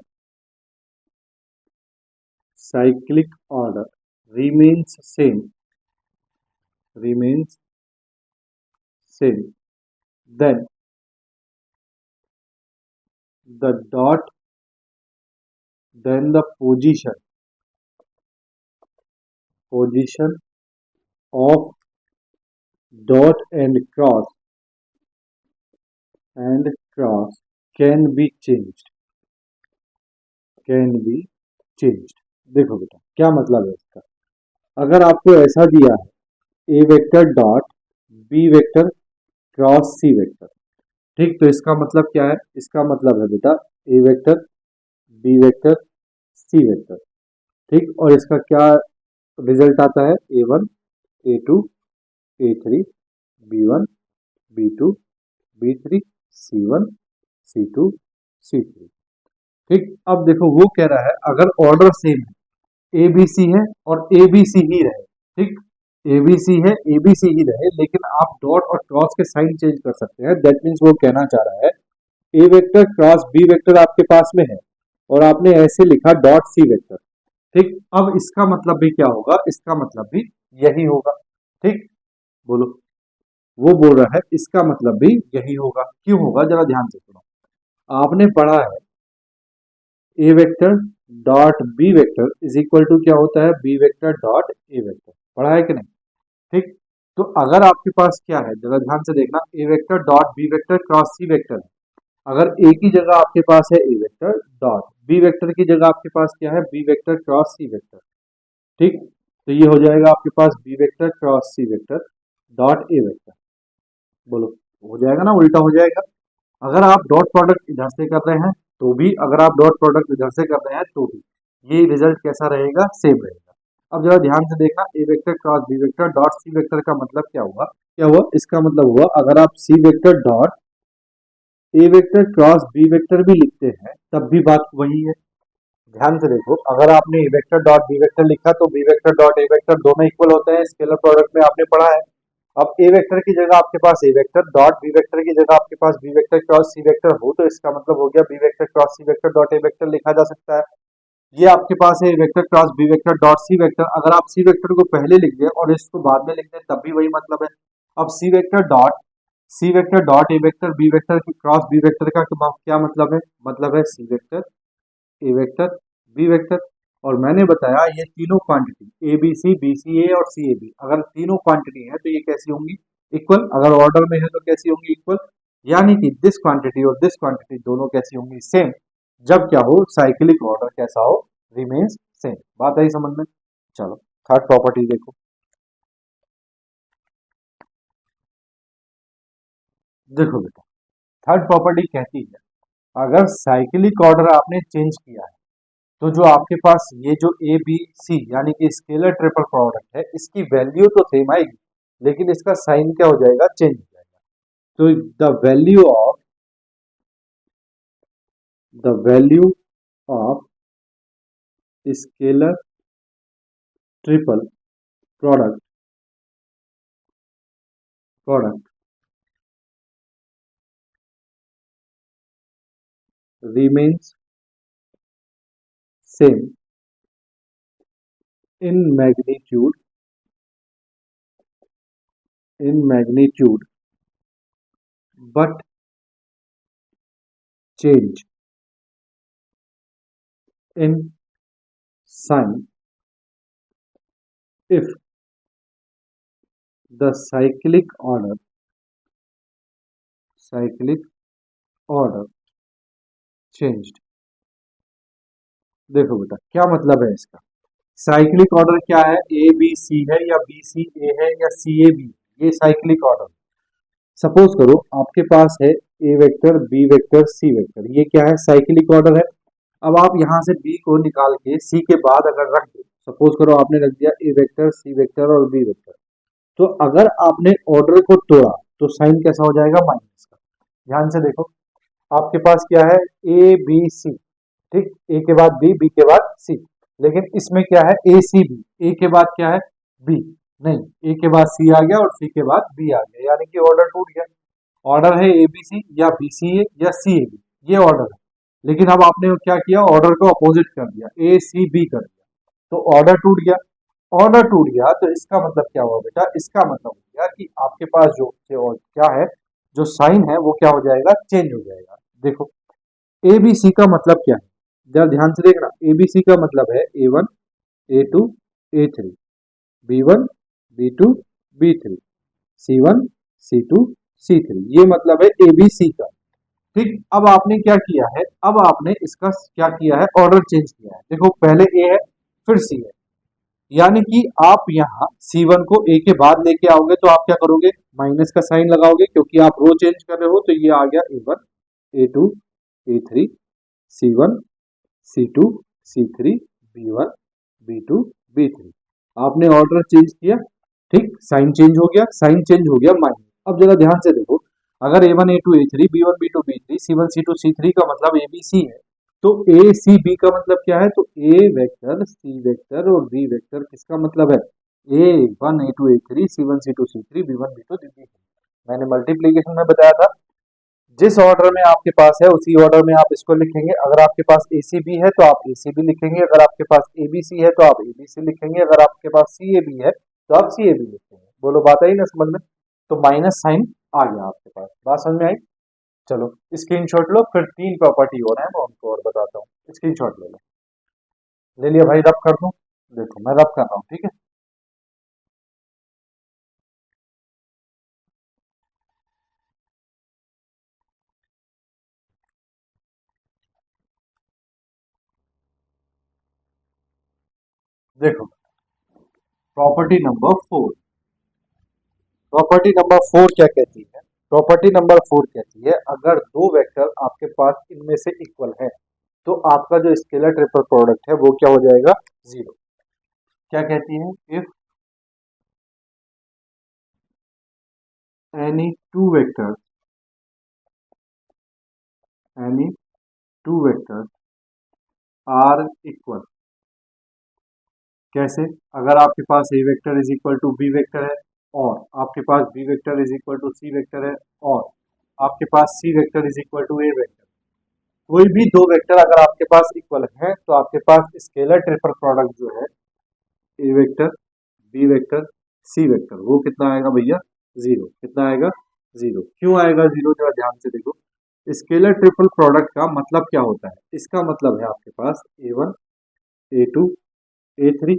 remains same then the dot then the position of dot and cross can be changed। देखो बेटा क्या मतलब है इसका, अगर आपको ऐसा दिया है ए vector dot B vector cross सी वेक्टर, ठीक, तो इसका मतलब क्या है, इसका मतलब है बेटा a vector B vector C vector, ठीक, और इसका क्या रिजल्ट आता है, A1 A2 A3 B1 B2 B3 C1 C2 C3। ठीक, अब देखो वो कह रहा है अगर ऑर्डर सेम है, ए बी सी है और ए बी सी ही रहे, ठीक, ए बी सी है ए बी सी ही रहे, लेकिन आप डॉट और क्रॉस के साइन चेंज कर सकते हैं। दैट मीन्स वो कहना चाह रहा है ए वेक्टर क्रॉस बी वेक्टर आपके पास में है और आपने ऐसे लिखा डॉट सी वेक्टर, ठीक, अब इसका मतलब भी क्या होगा, इसका मतलब भी यही होगा। ठीक, बोलो, वो बोल रहा है इसका मतलब भी यही होगा। क्यों होगा, जरा ध्यान से सुनो। आपने पढ़ा है ए vector dot B vector is equal to क्या होता है, बी वेक्टर डॉट ए वेक्टर, पढ़ा है कि नहीं? ठीक, तो अगर आपके पास क्या है, जरा ध्यान से देखना, a vector dot B vector cross C vector है, अगर ए की जगह आपके पास है ए वेक्टर डॉट बी वेक्टर की जगह आपके पास क्या है, बी वेक्टर क्रॉस सी वेक्टर, ठीक, तो ये हो जाएगा आपके पास बी वेक्टर क्रॉस सी वेक्टर डॉट ए वेक्टर। बोलो, हो जाएगा ना, उल्टा हो जाएगा। अगर आप डॉट प्रोडक्ट इधर से कर रहे हैं तो भी, अगर आप डॉट प्रोडक्ट इधर से कर रहे हैं तो भी ये रिजल्ट कैसा रहेगा, सेम रहेगा। अब जरा ध्यान से देखना, a vector cross B vector dot C vector का मतलब क्या हुआ, क्या हुआ, इसका मतलब हुआ अगर आप सी वेक्टर डॉट ए वेक्टर क्रॉस बी वेक्टर भी लिखते हैं तब भी बात वही है। ध्यान से देखो, अगर आपने ए वेक्टर डॉट बी वेक्टर लिखा तो बी वेक्टर डॉट ए वेक्टर दोनों इक्वल होते हैं, स्केलर प्रोडक्ट में आपने पढ़ा है। अब ए वेक्टर की जगह आपके पास a vector dot B vector की जगह आपके पास बी वेक्टर क्रॉस सी वेक्टर हो तो इसका मतलब हो गया बी वेक्टर क्रॉस सी वेक्टर डॉट ए वेक्टर लिखा जा सकता है। ये आपके पास है ए vector cross B vector dot सी वेक्टर, अगर आप सी वेक्टर को पहले लिख दें और इसको बाद में लिख दें तब भी वही मतलब है। अब सी वेक्टर डॉट ए vector B vector cross B vector का क्या मतलब है सी वेक्टर ए वेक्टर बी वेक्टर। और मैंने बताया ये तीनों क्वांटिटी बी सी ए और सी ए बी, अगर तीनों क्वांटिटी है तो ये कैसी होंगी, इक्वल, अगर ऑर्डर में है तो कैसी होंगी, इक्वल, यानी कि दिस क्वांटिटी और दिस क्वांटिटी दोनों कैसी होंगी, सेम, जब क्या हो, साइक्लिक ऑर्डर कैसा हो, रिमेन्स सेम। बात आई समझ में? चलो थर्ड प्रॉपर्टी देखो, देखो बेटा थर्ड प्रॉपर्टी कहती है अगर साइक्लिक ऑर्डर आपने चेंज किया है तो जो आपके पास ये जो ए बी सी यानी कि स्केलर ट्रिपल प्रोडक्ट है इसकी वैल्यू तो सेम आएगी लेकिन इसका साइन क्या हो जाएगा, चेंज हो जाएगा। तो the value of scalar triple product remains same in magnitude but change in sign if the cyclic order changed। देखो बेटा क्या मतलब है इसका। साइक्लिक ऑर्डर क्या है, ए बी सी है या बी सी ए है या सी ए बी, ये साइक्लिक ऑर्डर। सपोज करो आपके पास है ए वेक्टर बी वेक्टर सी वेक्टर, ये क्या है, साइक्लिक ऑर्डर है। अब आप यहाँ से बी को निकाल के सी के बाद अगर रख दो, सपोज करो आपने रख दिया ए वेक्टर सी वेक्टर और बी वेक्टर, तो अगर आपने ऑर्डर को तोड़ा तो साइन कैसा हो जाएगा, माइनस का। ध्यान से देखो आपके पास क्या है, ए बी सी, ठीक, ए के बाद बी, बी के बाद सी, लेकिन इसमें क्या है, ए सी बी, ए के बाद क्या है, बी, नहीं, ए के बाद सी आ गया और सी के बाद बी आ गया, यानी कि ऑर्डर टूट गया। ऑर्डर है ए बी सी या बी सी ए या सी ए बी, ये ऑर्डर है, लेकिन अब आपने क्या किया, ऑर्डर को अपोजिट कर दिया, ए सी बी कर दिया, तो ऑर्डर टूट गया। ऑर्डर टूट गया तो इसका मतलब क्या हुआ बेटा, इसका मतलब हो गया कि आपके पास जो क्या है, जो साइन है वो क्या हो जाएगा, चेंज हो जाएगा। देखो ए बी सी का मतलब क्या है, जरा ध्यान से देखना, ए बी सी का मतलब है ए वन ए टू ए three, B one B two B three, सी वन सी टू सी थ्री, ये मतलब है ए बी सी का। ठीक, अब आपने क्या किया है, अब आपने इसका क्या किया है, ऑर्डर चेंज किया है। देखो पहले ए है फिर सी है, यानी कि आप यहाँ C1 को A के बाद लेके आओगे तो आप क्या करोगे, माइनस का साइन लगाओगे, क्योंकि आप रो चेंज कर रहे हो, तो ये आ गया A1 A2 A3 C1 C2 C3 B1 B2 B3, आपने ऑर्डर चेंज किया, ठीक, साइन चेंज हो गया, साइन चेंज हो गया माइनस। अब जरा ध्यान से देखो, अगर A1 A2 A3 B1 B2 B3 C1 C2 C3 का मतलब ABC है, तो ए सी बी का मतलब क्या है, तो ए वेक्टर सी वेक्टर और बी वेक्टर किसका मतलब है, ए वन ए टू ए थ्री सी वन सी टू सी three B one B two B three. मैंने मल्टीप्लीकेशन में बताया था, जिस ऑर्डर में आपके पास है उसी ऑर्डर में आप इसको लिखेंगे। अगर आपके पास ए सी बी है तो आप ए सी बी लिखेंगे, अगर आपके पास ए बी सी है तो आप ए बी सी लिखेंगे, अगर आपके पास सी ए बी है तो आप सी ए बी लिखेंगे। बोलो बात आई ना समझ में, तो माइनस साइन आ गया आपके पास, बात समझ में आई। चलो स्क्रीनशॉट लो, फिर 3 प्रॉपर्टी और है मैं उनको और बताता हूँ, स्क्रीनशॉट ले लो। ले लिया भाई, रब कर दूं, देखो मैं रब कर रहा हूँ, ठीक है। देखो प्रॉपर्टी नंबर 4 क्या कहती है, प्रॉपर्टी नंबर 4 कहती है अगर दो वेक्टर आपके पास इनमें से इक्वल है तो आपका जो स्केलर ट्रिपल प्रोडक्ट है वो क्या हो जाएगा, जीरो। क्या कहती है, if any two vector any two vector are equal. कैसे, अगर आपके पास a vector is equal to b vector है और आपके पास b vector is equal to c vector है और आपके पास c vector is equal to A vector, कोई भी दो वेक्टर अगर आपके पास इक्वल है तो आपके पास स्केलर ट्रिपल प्रोडक्ट जो है ए वेक्टर बी वेक्टर सी वेक्टर वो कितना आएगा भैया, जीरो। कितना आएगा, जीरो। क्यों आएगा जीरो, जरा ध्यान से देखो, स्केलर ट्रिपल प्रोडक्ट का मतलब क्या होता है, इसका मतलब है आपके पास a one A two A three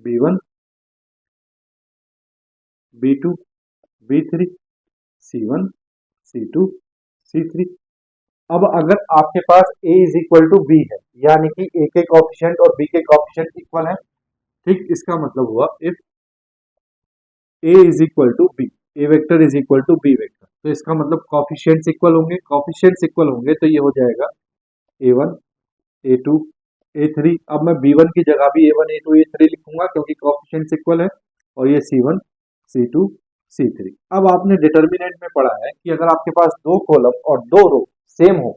B one B two B three C one C two C three. अब अगर आपके पास a is equal to b है, यानी कि a के कॉफिशिएंट और b के कॉफिशिएंट इक्वल है, ठीक, इसका मतलब हुआ if a is equal to b, a vector is equal to b vector, तो इसका मतलब कॉफिशिएंट्स इक्वल होंगे, कॉफिशिएंट्स इक्वल होंगे तो ये हो जाएगा a one A two A three. अब मैं बी वन की जगह भी a one A two A three लिखूंगा क्योंकि कॉफिशिएंट्स इक्वल है, और ये सी वन सी टू सी थ्री। अब आपने डिटर्मिनेंट में पढ़ा है कि अगर आपके पास दो कॉलम और दो रो सेम हो,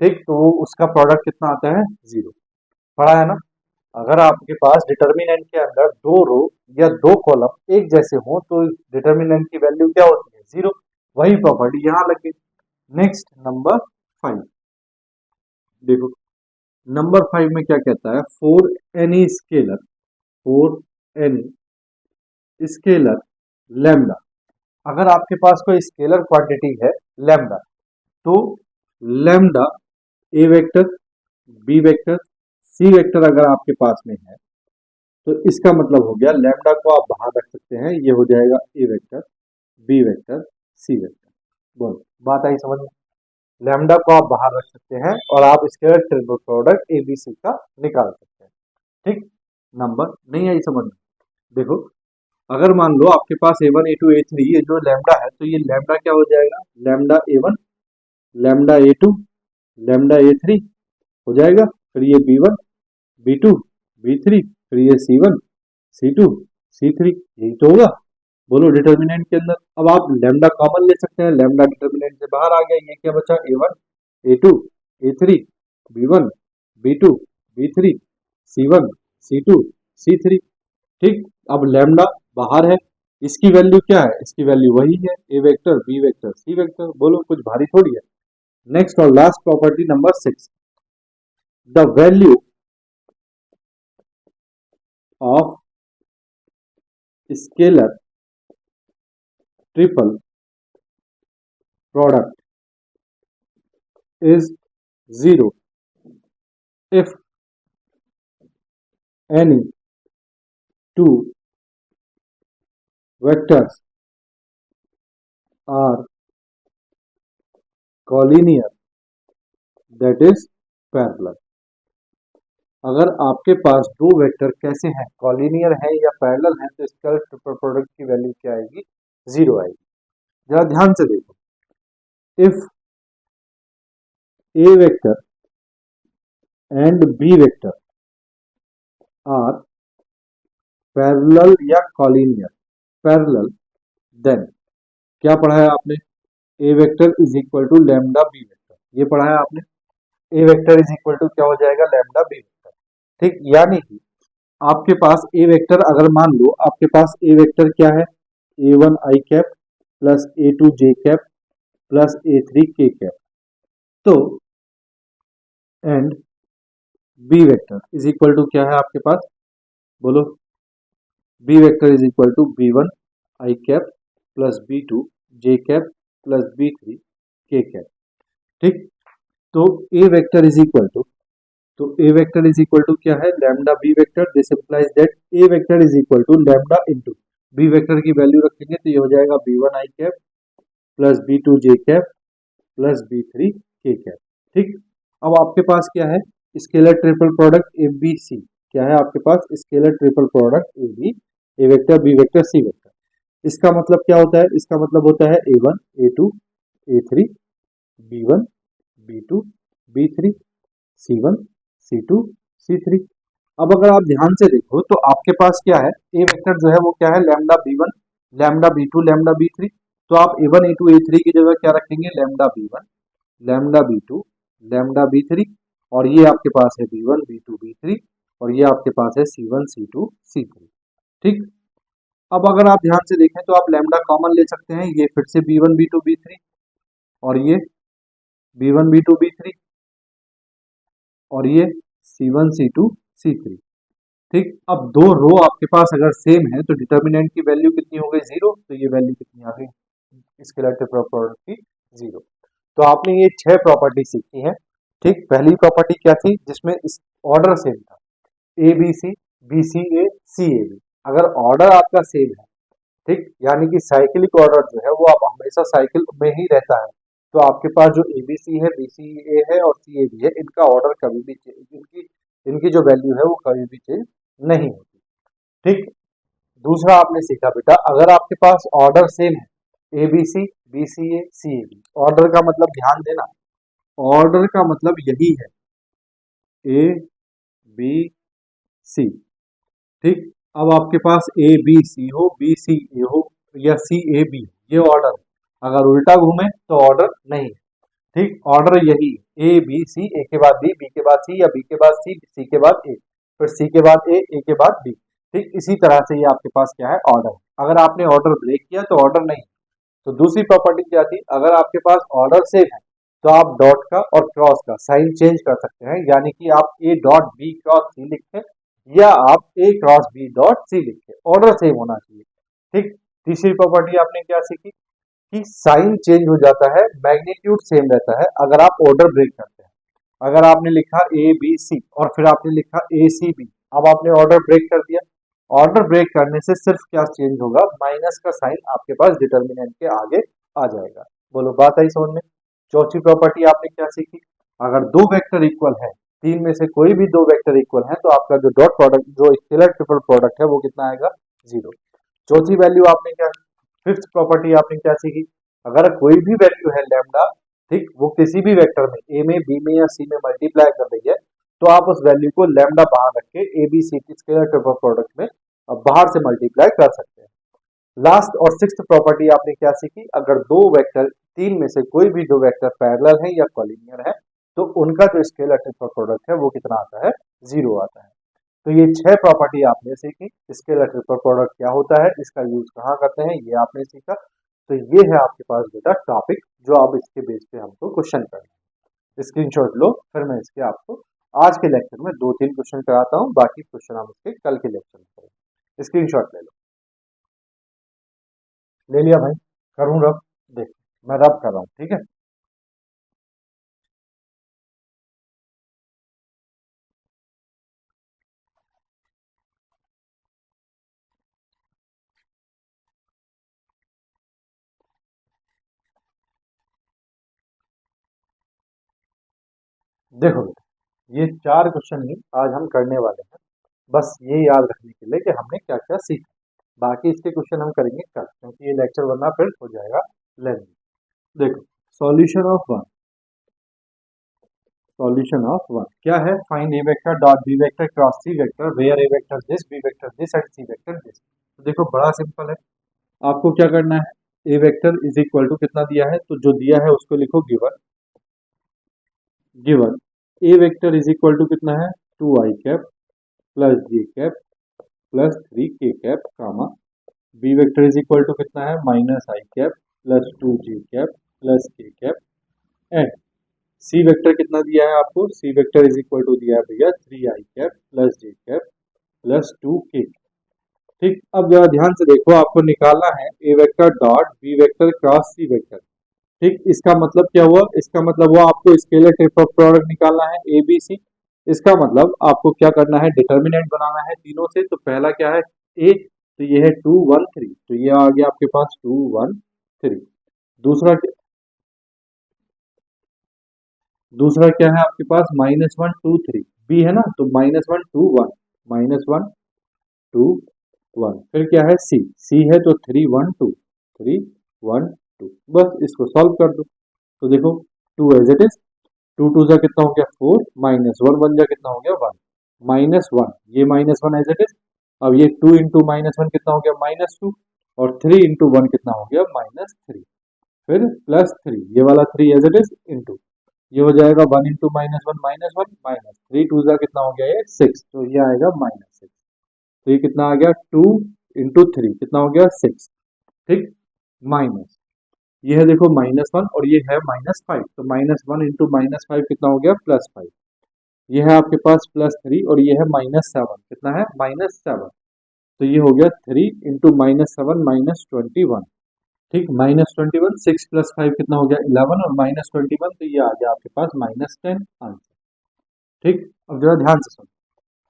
ठीक, तो वो उसका प्रोडक्ट कितना आता है, जीरो। पढ़ा है ना। अगर आपके पास डिटर्मिनेंट के अंदर दो रो या दो कॉलम एक जैसे हो तो डिटर्मिनेंट की वैल्यू क्या होती है, जीरो। वही प्रॉपर्टी यहाँ लगे। नेक्स्ट नंबर 5, देखो नंबर 5 में क्या कहता है, फॉर एनी स्केलर लैम्डा अगर आपके पास कोई स्केलर क्वांटिटी है लैम्डा, तो लैम्डा ए वेक्टर, बी वेक्टर, सी वेक्टर अगर आपके पास में है, तो इसका मतलब हो गया लैम्डा को आप बाहर रख सकते हैं, ये हो जाएगा ए वेक्टर, बी वेक्टर, सी वेक्टर। बोलो, बात आई समझ में? लैम्डा को आप बाहर रख सकते हैं और आप scalar triple product A B C का निकाल सकते हैं। ठीक, नंबर नहीं आई समझ में? देखो, अगर मान लो आपके पास A1 A2 A3 ये जो लैम्डा है, तो ये लैम्डा क्या हो जाएगा, lambda A1, lambda A2, lambda A3 हो जाएगा, फिर ये B1 B2 B3, फिर ये C1 C2 C3, यही तो होगा। बोलो डिटर्मिनेंट के अंदर अब आप लैम्डा कॉमन ले सकते हैं, लैम्डा डिटर्मिनेंट से बाहर आ गया, ये क्या बचा, A1 A2 A3 B1 B2 B3 C1 C2 C3। ठीक, अब लैम्डा बाहर है, इसकी वैल्यू क्या है, इसकी वैल्यू वही है, ए वेक्टर बी वेक्टर सी वेक्टर। बोलो, कुछ भारी थोड़ी है। नेक्स्ट और last property number 6, the value of scalar triple product is 0 if any two vectors are collinear, that is parallel। अगर आपके पास दो वेक्टर कैसे हैं, कॉलिनियर है या पैरेलल है, तो इसका ट्रिपल प्रोडक्ट की वैल्यू क्या आएगी, 0 आएगी। जरा ध्यान से देखो, if A vector and B vector are parallel या कॉलिनियर, पैरेलल, देन क्या पढ़ा है आपने, ए vector is equal to lambda B vector, ये पढ़ा है आपने। ए वेक्टर इज इक्वल टू क्या हो जाएगा, लैम्डा बी वेक्टर। ठीक, यानी कि आपके पास ए वेक्टर, अगर मान लो आपके पास ए वेक्टर क्या है, A1 I cap plus A2 J cap plus A3 K cap, तो and B vector is equal to क्या है आपके पास, बोलो, B vector is equal to B1 I cap plus B2 J cap plus B3 के cap. ठीक, तो ए vector is equal to, तो ए वेक्टर इज इक्वल टू क्या है, lambda B vector, this implies that A vector is equal to lambda into B vector की value रखेंगे तो ये हो जाएगा B1 आई कैप प्लस B2 जे कैप प्लस B3 के कैप। ठीक, अब आपके पास क्या है, scalar triple product A B c, क्या है आपके पास, scalar triple product A b, a vector B vector C vector. इसका मतलब क्या होता है, इसका मतलब होता है A1 A2 A3 B1 B2 B3 C1 C2 C3। अब अगर आप ध्यान से देखो तो आपके पास क्या है, ए वेक्टर जो है वो क्या है, lambda B1 lambda B2 lambda B3, तो आप A1 A2 A3 की जगह क्या रखेंगे, lambda B1 lambda B2 lambda B3, और ये आपके पास है B1 B2 B3, और ये आपके पास है C1 C2 C3। ठीक, अब अगर आप ध्यान से देखें तो आप लैम्डा कॉमन ले सकते हैं, ये फिर से B1 B2 B3 और ये B1 B2 B3 और ये C1 C2 C3। ठीक, अब दो रो आपके पास अगर सेम है तो डिटर्मिनेंट की वैल्यू कितनी हो गई, 0, तो ये वैल्यू कितनी आ गई स्केलर ट्रिपल प्रोडक्ट की, 0। तो आपने ये 6 प्रॉपर्टी सीखी है। ठीक, पहली प्रॉपर्टी क्या थी, जिसमें इस ऑर्डर सेम था, A B C B C A C A B, अगर ऑर्डर आपका सेम है, ठीक, यानी कि साइक्लिक ऑर्डर जो है वो आप हमेशा साइकिल में ही रहता है, तो आपके पास जो ए बी सी है बी सी ए है और सी ए बी है, इनका ऑर्डर कभी भी इनकी जो वैल्यू है वो कभी भी चेंज नहीं होती। ठीक, दूसरा आपने सीखा बेटा, अगर आपके पास ऑर्डर सेम है, A B C B C A C A B, order का मतलब ध्यान देना, ऑर्डर का मतलब यही है, ए बी सी। ठीक, अब आपके पास ए बी सी हो, बी सी ए हो या सी ए बी, ये ऑर्डर, अगर उल्टा घूमे तो ऑर्डर नहीं है। ठीक, ऑर्डर यही ए बी सी, ए के बाद बी, बी के बाद सी, या बी के बाद सी के बाद ए, फिर सी के बाद ए के बाद बी। ठीक, इसी तरह से ये आपके पास क्या है, ऑर्डर। अगर आपने ऑर्डर ब्रेक किया तो ऑर्डर नहीं। तो दूसरी प्रॉपर्टी क्या थी, अगर आपके पास ऑर्डर सेम है तो आप डॉट का और क्रॉस का साइन चेंज कर सकते हैं, यानी कि आप ए डॉट बी क्रॉस सी लिखें या आप ए क्रॉस बी डॉट सी लिखें, ऑर्डर सेम होना चाहिए। ठीक, तीसरी प्रॉपर्टी आपने क्या सीखी कि साइन चेंज हो जाता है, मैग्नीट्यूड सेम रहता है अगर आप ऑर्डर ब्रेक करते हैं। अगर आपने लिखा ए बी सी और फिर आपने लिखा ए सी बी, अब आपने ऑर्डर ब्रेक कर दिया। ऑर्डर ब्रेक करने से सिर्फ क्या चेंज होगा, माइनस का साइन आपके पास डिटर्मिनेंट के आगे आ जाएगा। बोलो बात आई समझ में। चौथी प्रॉपर्टी आपने क्या सीखी, अगर दो वेक्टर इक्वल है, तीन में से कोई भी दो वेक्टर इक्वल है, तो आपका जो डॉट प्रोडक्ट, जो स्केलर ट्रिपल प्रोडक्ट है, वो कितना आएगा, जीरो। चौथी वैल्यू आपने क्या, फिफ्थ प्रॉपर्टी आपने क्या सीखी, अगर कोई भी वैल्यू है लैम्डा, ठीक, वो किसी भी वेक्टर में ए में बी में या सी में मल्टीप्लाई कर रही है, तो आप उस वैल्यू को लैम्डा बाहर रख के ए बी सी की स्केलर ट्रिपल प्रोडक्ट में बाहर से मल्टीप्लाई कर सकते हैं। लास्ट और सिक्स्थ प्रॉपर्टी आपने क्या सीखी, अगर दो वेक्टर, तीन में से कोई भी दो वेक्टर पैरेलल है या कॉलिनियर है, तो उनका जो स्केलर ट्रिपल प्रोडक्ट है वो कितना आता है, जीरो आता है। तो ये छह प्रॉपर्टी आपने सीखी। स्केलर ट्रिपल प्रोडक्ट क्या होता है, इसका यूज कहाँ करते हैं, ये आपने सीखा। तो ये है आपके पास बेटा टॉपिक, जो अब इसके बेस पे हमको क्वेश्चन करना है। स्क्रीनशॉट लो, फिर मैं इसके आपको आज के लेक्चर में दो तीन क्वेश्चन कराता हूँ, बाकी क्वेश्चन हम इसके कल के लेक्चर में करेंगे। स्क्रीनशॉट ले लो। ले लिया भाई, करूँ रब, देख मैं रब कर रहा हूँ, ठीक है। देखो बेटा, ये चार क्वेश्चन ही आज हम करने वाले हैं, बस ये याद रखने के लिए कि हमने क्या क्या सीखा। बाकी इसके क्वेश्चन हम करेंगे कल, क्योंकि ये लेक्चर वरना फिर हो जाएगा लेंथी। देखो, solution of one, solution of one क्या है, find A vector dot B vector cross C vector where A vector this B vector this and C vector this. तो देखो बड़ा सिंपल है, आपको क्या करना है, ए वेक्टर इज इक्वल टू कितना दिया है, तो जो दिया है उसको लिखो given, given A vector is equal to कितना है, टू आई cap plus J cap plus three के cap comma, B vector is equal to कितना है, minus I cap plus two J cap plus के कैप, एंड सी वेक्टर कितना दिया है आपको, C vector is equal to दिया है भैया three I cap plus J cap plus two K. ठीक, अब जरा ध्यान से देखो, आपको निकालना है ए vector dot B vector cross सी वेक्टर। ठीक, इसका मतलब क्या हुआ, इसका मतलब हुआ आपको स्केलर ट्रिपल प्रोडक्ट निकालना है ए बी सी। इसका मतलब आपको क्या करना है, डिटर्मिनेंट बनाना है तीनों से। तो पहला क्या है, ए, तो ये है टू वन थ्री, तो ये आ गया आपके पास टू वन थ्री। दूसरा, दूसरा क्या है आपके पास, minus one two three, b है ना, तो minus one two one, minus one two one. फिर क्या है, सी, सी है तो three one two, three one two. बस इसको सॉल्व कर दो, तो देखो two as it is, two two जा कितना हो गया फोर, माइनस वन वन जा कितना हो गया वन, माइनस वन, ये minus one as it is. अब ये टू इंटू माइनस वन कितना हो गया, माइनस टू, और थ्री इंटू वन कितना हो गया, माइनस थ्री। फिर प्लस थ्री, ये वाला three as it is, into, ये हो जाएगा one into minus one minus three, two जा कितना हो गया, ये सिक्स, तो ये आएगा माइनस सिक्स। तो ये कितना आ गया, टू इंटू थ्री कितना हो गया, सिक्स। ठीक, माइनस, ये है देखो माइनस वन और ये है माइनस फाइव, तो minus one into minus five कितना हो गया, प्लस फाइव। ये है आपके पास प्लस थ्री और ये है माइनस सेवन, कितना है, माइनस सेवन। तो ये हो गया three into minus seven minus twenty one. ठीक, minus twenty one, six plus five कितना हो गया, इलेवन, और माइनस ट्वेंटी वन, तो ये आ गया आपके पास माइनस टेन आंसर। ठीक, अब जरा ध्यान से सुनो,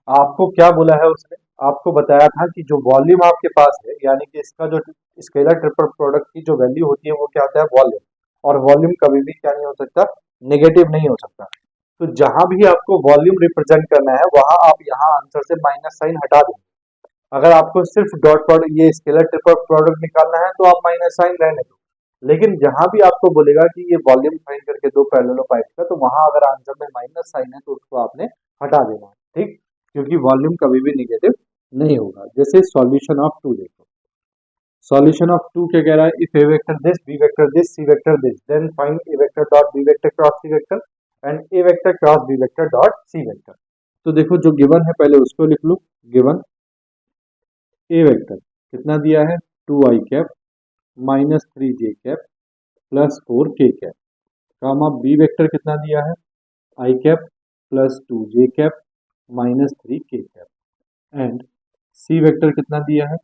आपको क्या बोला है उसने, आपको बताया था कि जो वॉल्यूम आपके पास है, यानी कि इसका जो स्केलर ट्रिपल प्रोडक्ट की जो वैल्यू होती है वो क्या होता है, वॉल्यूम। और वॉल्यूम कभी भी क्या नहीं हो सकता, नेगेटिव नहीं हो सकता। तो जहां भी आपको वॉल्यूम रिप्रेजेंट करना है, वहां आप यहाँ आंसर से माइनस साइन हटा देंगे। अगर आपको सिर्फ डॉट प्रोडक्ट, ये स्केलर ट्रिपल प्रोडक्ट निकालना है, तो आप माइनस साइन रहने दो। लेकिन जहां भी आपको बोलेगा कि ये वॉल्यूम फाइंड करके दो पैरेलल पाइप का, तो वहां अगर आंसर में माइनस साइन है तो उसको आपने हटा देना है। ठीक, क्योंकि वॉल्यूम कभी भी निगेटिव नहीं होगा। जैसे सॉल्यूशन ऑफ टू देखो, सॉल्यूशन ऑफ टू क्या कह रहा है, if A vector this B vector this C vector this then find A vector dot B vector cross C vector and A vector cross B vector dot C vector. तो देखो जो given है पहले उसको लिख लो, गिवन ए vector कितना दिया है, टू आई cap minus three j cap plus four k cap, comma B vector कितना दिया है, i cap plus two J cap minus three के कैप, एंड सी वेक्टर कितना दिया है,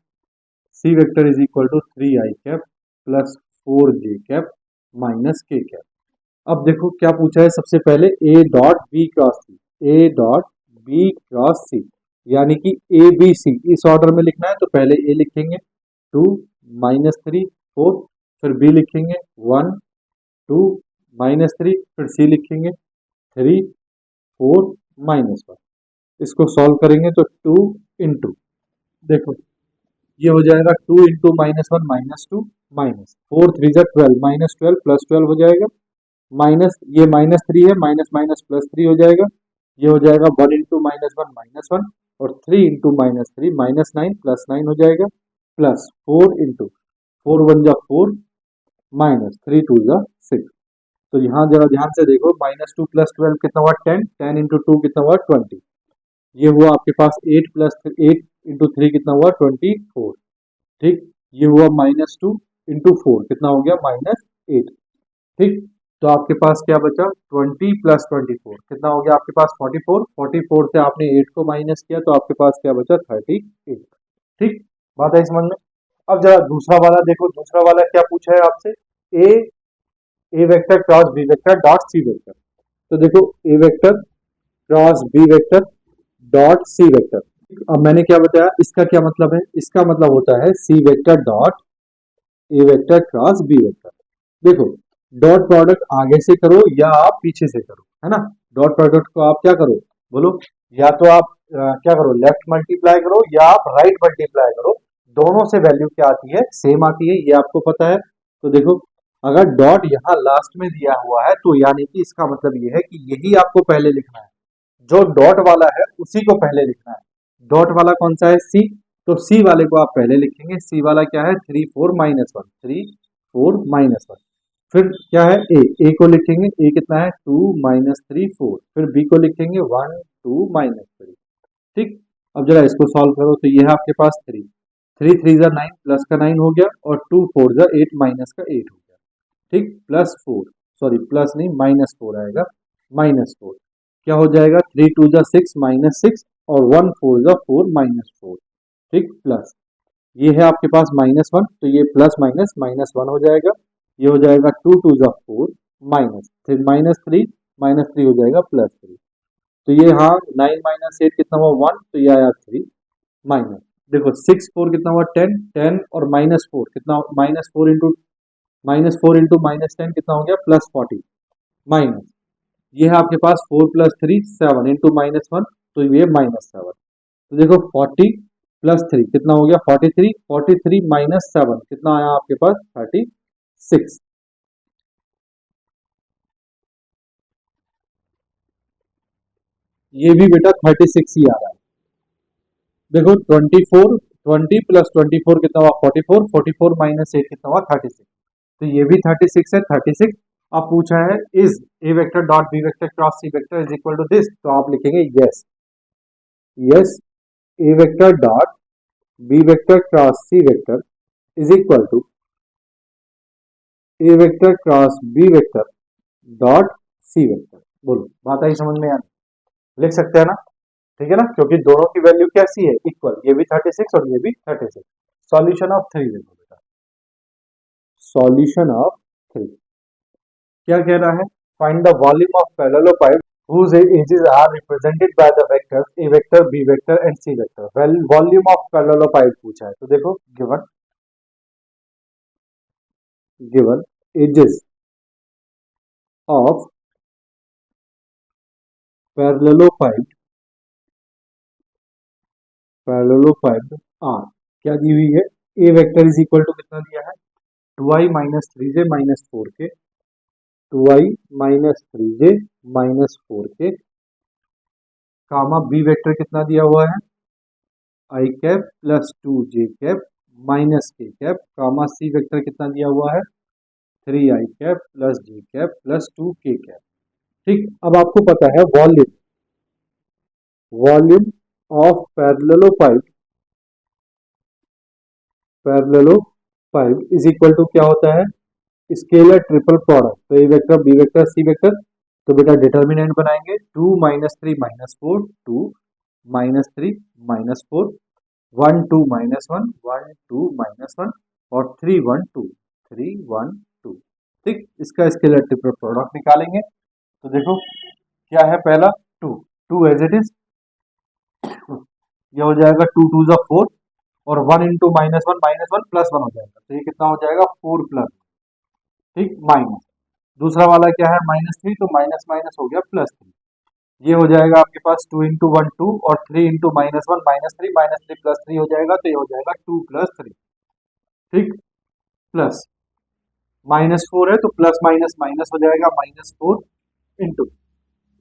सी vector is equal to 3i cap plus 4j cap minus k cap. अब देखो क्या पूछा है, सबसे पहले a dot b cross c, a dot b cross c, यानी कि ए बी सी इस ऑर्डर में लिखना है। तो पहले ए लिखेंगे 2 -3 4, फिर बी लिखेंगे 1 2 -3, फिर सी लिखेंगे 3 4 -1। इसको सॉल्व करेंगे तो 2 इंटू, देखो ये हो जाएगा 2 इंटू -1 -2 माइनस 4 3 12 -12 प्लस 12 हो जाएगा, माइनस ये -3 है, माइनस माइनस प्लस 3 हो जाएगा, ये हो जाएगा 1 इंटू -1 और 3 इंटू -3 -9 प्लस 9 हो जाएगा, प्लस 4 इंटू 4 1 जा 4 माइनस 3 2 जा 6। तो यहाँ जरा ध्यान से देखो, -2 प्लस 12 कितना हुआ 10, 10 इंटू 2 कितना हुआ 20, ये हुआ आपके पास 8 प्लस 8 इंटू 3 कितना हुआ 24, ठीक। ये हुआ -2 इंटू 4 कितना हो गया -8, ठीक। तो आपके पास क्या बचा 20 प्लस 24 कितना हो गया आपके पास 44, 44 से आपने 8 को माइनस किया तो आपके पास क्या बचा 38, ठीक। बात है समझ में। अब जरा दूसरा वाला देखो, दूसरा वाला क्या पूछा है आपसे, a vector cross B vector dot C vector. तो देखो a vector cross B vector dot C vector. अब मैंने क्या बताया, इसका क्या मतलब है, इसका मतलब होता है सी वेक्टर डॉट ए वेक्टर क्रॉस बी वेक्टर। देखो डॉट प्रोडक्ट आगे से करो या आप पीछे से करो, है ना। डॉट प्रोडक्ट को आप क्या करो बोलो, या तो आप क्या करो लेफ्ट मल्टीप्लाई करो या आप राइट मल्टीप्लाई करो, दोनों से वैल्यू क्या आती है सेम आती है, ये आपको पता है। तो देखो अगर डॉट यहाँ लास्ट में दिया हुआ है तो यानी कि इसका मतलब ये है कि यही आपको पहले लिखना है, जो डॉट वाला है उसी को पहले लिखना है। डॉट वाला कौन सा है सी, तो सी वाले को आप पहले लिखेंगे। सी वाला क्या है 3 4 -1, 3 4 -1। फिर क्या है ए को लिखेंगे, ए कितना है 2 -3 4, फिर बी को लिखेंगे 1 2 -3, ठीक। अब जरा इसको सॉल्व करो तो ये है आपके पास 3 3 3 जा 9 प्लस का 9 हो गया और 2 4 जा 8 माइनस का 8 हो गया, ठीक। प्लस 4, सॉरी प्लस नहीं -4 आएगा, -4 क्या हो जाएगा 3 2 जा 6 -6 और 1 4 जा 4 -4, ठीक। प्लस ये है आपके पास -1 तो ये प्लस माइनस -1 हो जाएगा, ये हो जाएगा 2 2 जा 4 माइनस फिर -3 हो जाएगा +3। तो ये हाँ 9 -8 कितना हुआ 1, तो ये आया 3 माइनस, देखो 6 4 कितना हुआ 10 10 और -4 कितना, -4 इंटू -10 कितना हो गया +40 माइनस, ये है आपके पास 4 + 3 7 इंटू -1 तो ये -7। तो देखो 40 + 3 कितना हो गया 43, 43 - 7 कितना आया आपके पास 36। ये भी बेटा 36 ही आ रहा है। देखो 24 20 + 24 कितना हुआ 44, 44 - 8 कितना हुआ 36, तो ये भी 36 है 36। अब पूछा है is A vector dot B vector cross C vector is equal to this, तो आप लिखेंगे yes, yes A vector dot B vector cross C vector is equal to A vector cross B vector dot C vector. बोलो बात आई समझ में, यार लिख सकते हैं ना, ठीक है ना, क्योंकि दोनों की वैल्यू कैसी है इक्वल, ये भी 36 और ये भी 36। सॉल्यूशन ऑफ 3 देखो बेटा, सॉल्यूशन ऑफ 3 क्या कह रहा है, find the volume of parallelopiped whose edges are represented by the vectors a vector b vector and c vector। Volume of parallelopiped पूछा है, तो देखो given edges of parallelopiped are क्या दी हुई है, ए वेक्टर इज इक्वल टू कितना दिया है 2i - 3j - 4 के, 2i - 3j - 4 के, कामा बी वेक्टर कितना दिया हुआ है i cap plus 2j cap minus k cap, comma c vector कितना दिया हुआ है 3i cap plus j cap plus 2k cap, ठीक। अब आपको पता है volume, volume of parallelopiped is equal to क्या होता है स्केलर ट्रिपल प्रोडक्ट, तो ए वेक्टर बी वेक्टर सी वेक्टर। तो बेटा डिटर्मिनेंट बनाएंगे 2 - 3 - 4 2 - 3 - 4 1 2 माइनस 1 1 2 माइनस 1 और 3 1 2 3 1 2। ठीक, इसका स्केलर ट्रिपल प्रोडक्ट निकालेंगे तो देखो क्या है, पहला 2 2 एज इट इज, ये हो जाएगा 2 2 जा 4 और 1 into minus one plus one हो जाएगा, तो ये कितना हो जाएगा 4 प्लस, ठीक, माइनस। दूसरा वाला क्या है -3, तो माइनस माइनस हो गया +3, ये हो जाएगा आपके पास 2 इंटू 1 2 और 3 इंटू -1 -3 प्लस 3 हो जाएगा, तो ये हो जाएगा 2 प्लस 3, ठीक, प्लस -4 है तो प्लस माइनस माइनस हो जाएगा -4 इंटू,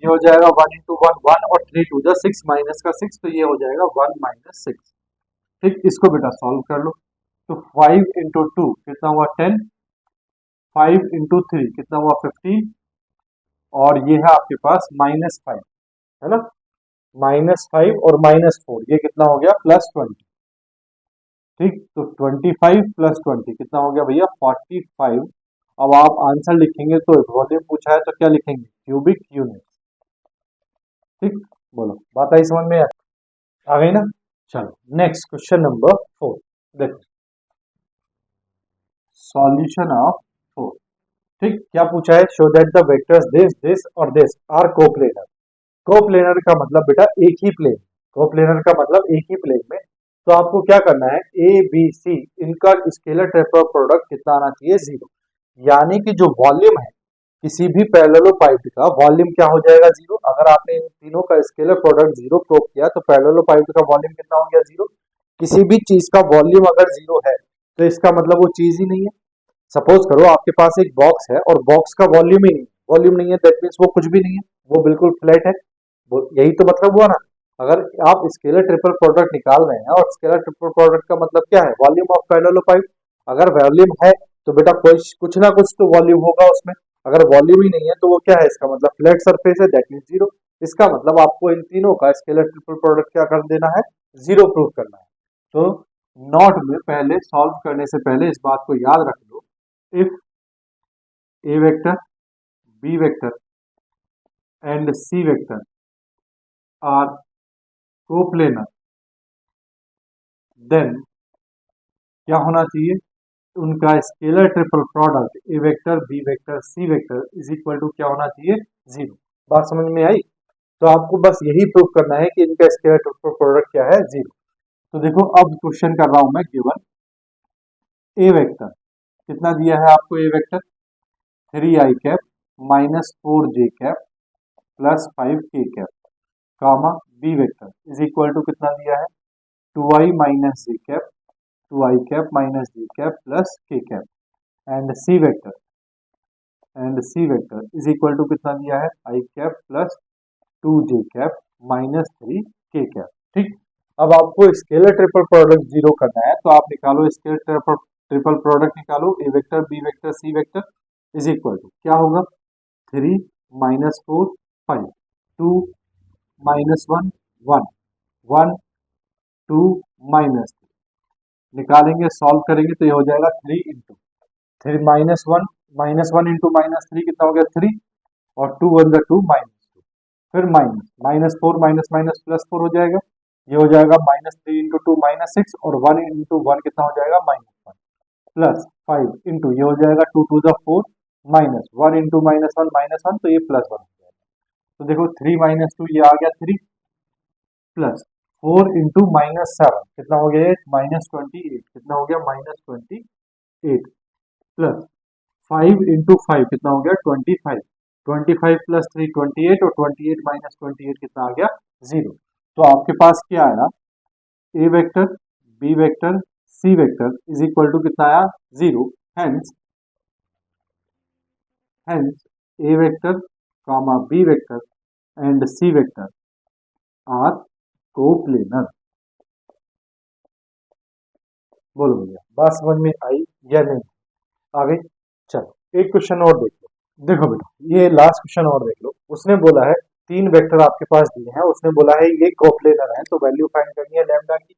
ये हो जाएगा 1 इंटू 1 1 और 3 2 जा 6 माइनस का 6, तो ये हो जाएगा 1 माइनस 6। ठीक, इसको बेटा सॉल्व कर लो, तो 5 इंटू 2 कितना हुआ 10, 5 इंटू 3 कितना हुआ 15 और ये है आपके पास -5, है ना, -5 और -4 ये कितना हो गया +20। ठीक, तो 25 प्लस 20 कितना हो गया भैया 45। अब आप आंसर लिखेंगे तो वॉल्यूम पूछा है तो क्या लिखेंगे, क्यूबिक यूनिट। ठीक, बोलो बात आई समझ में, आ गई ना। चलो नेक्स्ट क्वेश्चन नंबर 4 देखो, सॉल्यूशन ऑफ 4। ठीक, क्या पूछा है, show that the vectors this और दिस आर कोप्लेनर। कोप्लेनर का मतलब बेटा एक ही प्लेन, कोप्लेनर का मतलब एक ही प्लेन में, तो आपको क्या करना है, ए बी सी इनका स्केलर ट्रिपल प्रोडक्ट कितना आना चाहिए 0, यानी कि जो वॉल्यूम है किसी भी पैरेललोपाइड का वॉल्यूम क्या हो जाएगा 0। अगर आपने इन तीनों का स्केलर प्रोडक्ट 0 प्रूव किया तो पैरेललोपाइड का वॉल्यूम कितना हो गया 0। किसी भी चीज का वॉल्यूम अगर 0 है तो इसका मतलब वो चीज ही नहीं है। सपोज करो आपके पास एक बॉक्स है और बॉक्स का वॉल्यूम ही नहीं, वॉल्यूम नहीं है, दैट मीन्स वो कुछ भी नहीं है, वो बिल्कुल फ्लैट है, यही तो मतलब हुआ ना। अगर आप स्केलर ट्रिपल प्रोडक्ट निकाल रहे हैं और स्केलर ट्रिपल प्रोडक्ट का मतलब क्या है, वॉल्यूम ऑफ पैरेललोपाइड। अगर वॉल्यूम है तो बेटा कुछ ना कुछ तो वॉल्यूम होगा उसमें, अगर वॉल्यूम ही नहीं है तो वो क्या है, इसका मतलब फ्लैट सरफेस है, दैट मीन्स 0। इसका मतलब आपको इन तीनों का स्केलर ट्रिपल प्रोडक्ट क्या कर देना है, 0 प्रूव करना है। तो नोट में पहले सॉल्व करने से पहले इस बात को याद रख लो, if A vector B vector and C vector are coplanar, then क्या होना चाहिए, उनका scalar triple product a vector B vector C vector is equal to क्या होना चाहिए 0। बात समझ में आई, तो आपको बस यही प्रूव करना है कि इनका स्केलर ट्रिपल प्रोडक्ट क्या है 0। तो देखो अब क्वेश्चन कर रहा हूं मैं, गिवन ए वेक्टर कितना दिया है आपको, a vector 3i cap -4j cap +5k cap, comma B vector is equal to कितना दिया है 2i - j cap 2i cap -j cap +k cap, and C vector is equal to कितना दिया है i cap +2j cap -3k cap. ठीक, अब आपको scalar triple product 0 करना है, तो आप निकालो स्केलर ट्रिपल प्रोडक्ट निकालो, a vector B vector C vector is equal to क्या होगा 3 -4 5 2 -1 1 1 2 -3, निकालेंगे सॉल्व करेंगे तो ये हो जाएगा 3 इंटू 3 -1 इंटू -3 कितना हो गया 3 और 2 1 2 -2, फिर -4 माइनस माइनस +4 हो जाएगा, ये हो जाएगा -3 इंटू 2 -6 और 1 इंटू 1 कितना हो जाएगा -1 +5 इंटू ये हो जाएगा 2 2 4 -1 इंटू -1 तो ये +1 हो जाएगा। तो देखो 3 -2 ये आ गया 3 प्लस 4 इंटू -7 कितना हो गया -28, कितना हो गया -28 प्लस 5 इंटू 5 कितना हो गया 25, 25 प्लस 3 28 और 28 -28 कितना आ गया 0। तो आपके पास क्या आया, a vector B vector C vector is equal to कितना आया 0। Hence a vector comma B vector and C vector are coplanar. बोलो भैया बात समझ में आई या नहीं, आ गई। चलो एक क्वेश्चन और देख लो, देखो बेटा ये लास्ट क्वेश्चन और देख लो। उसने बोला है 3 वेक्टर आपके पास दिए हैं, उसने बोला है ये कोप्लेनर है तो वैल्यू फाइंड करनी है लैम्डा की।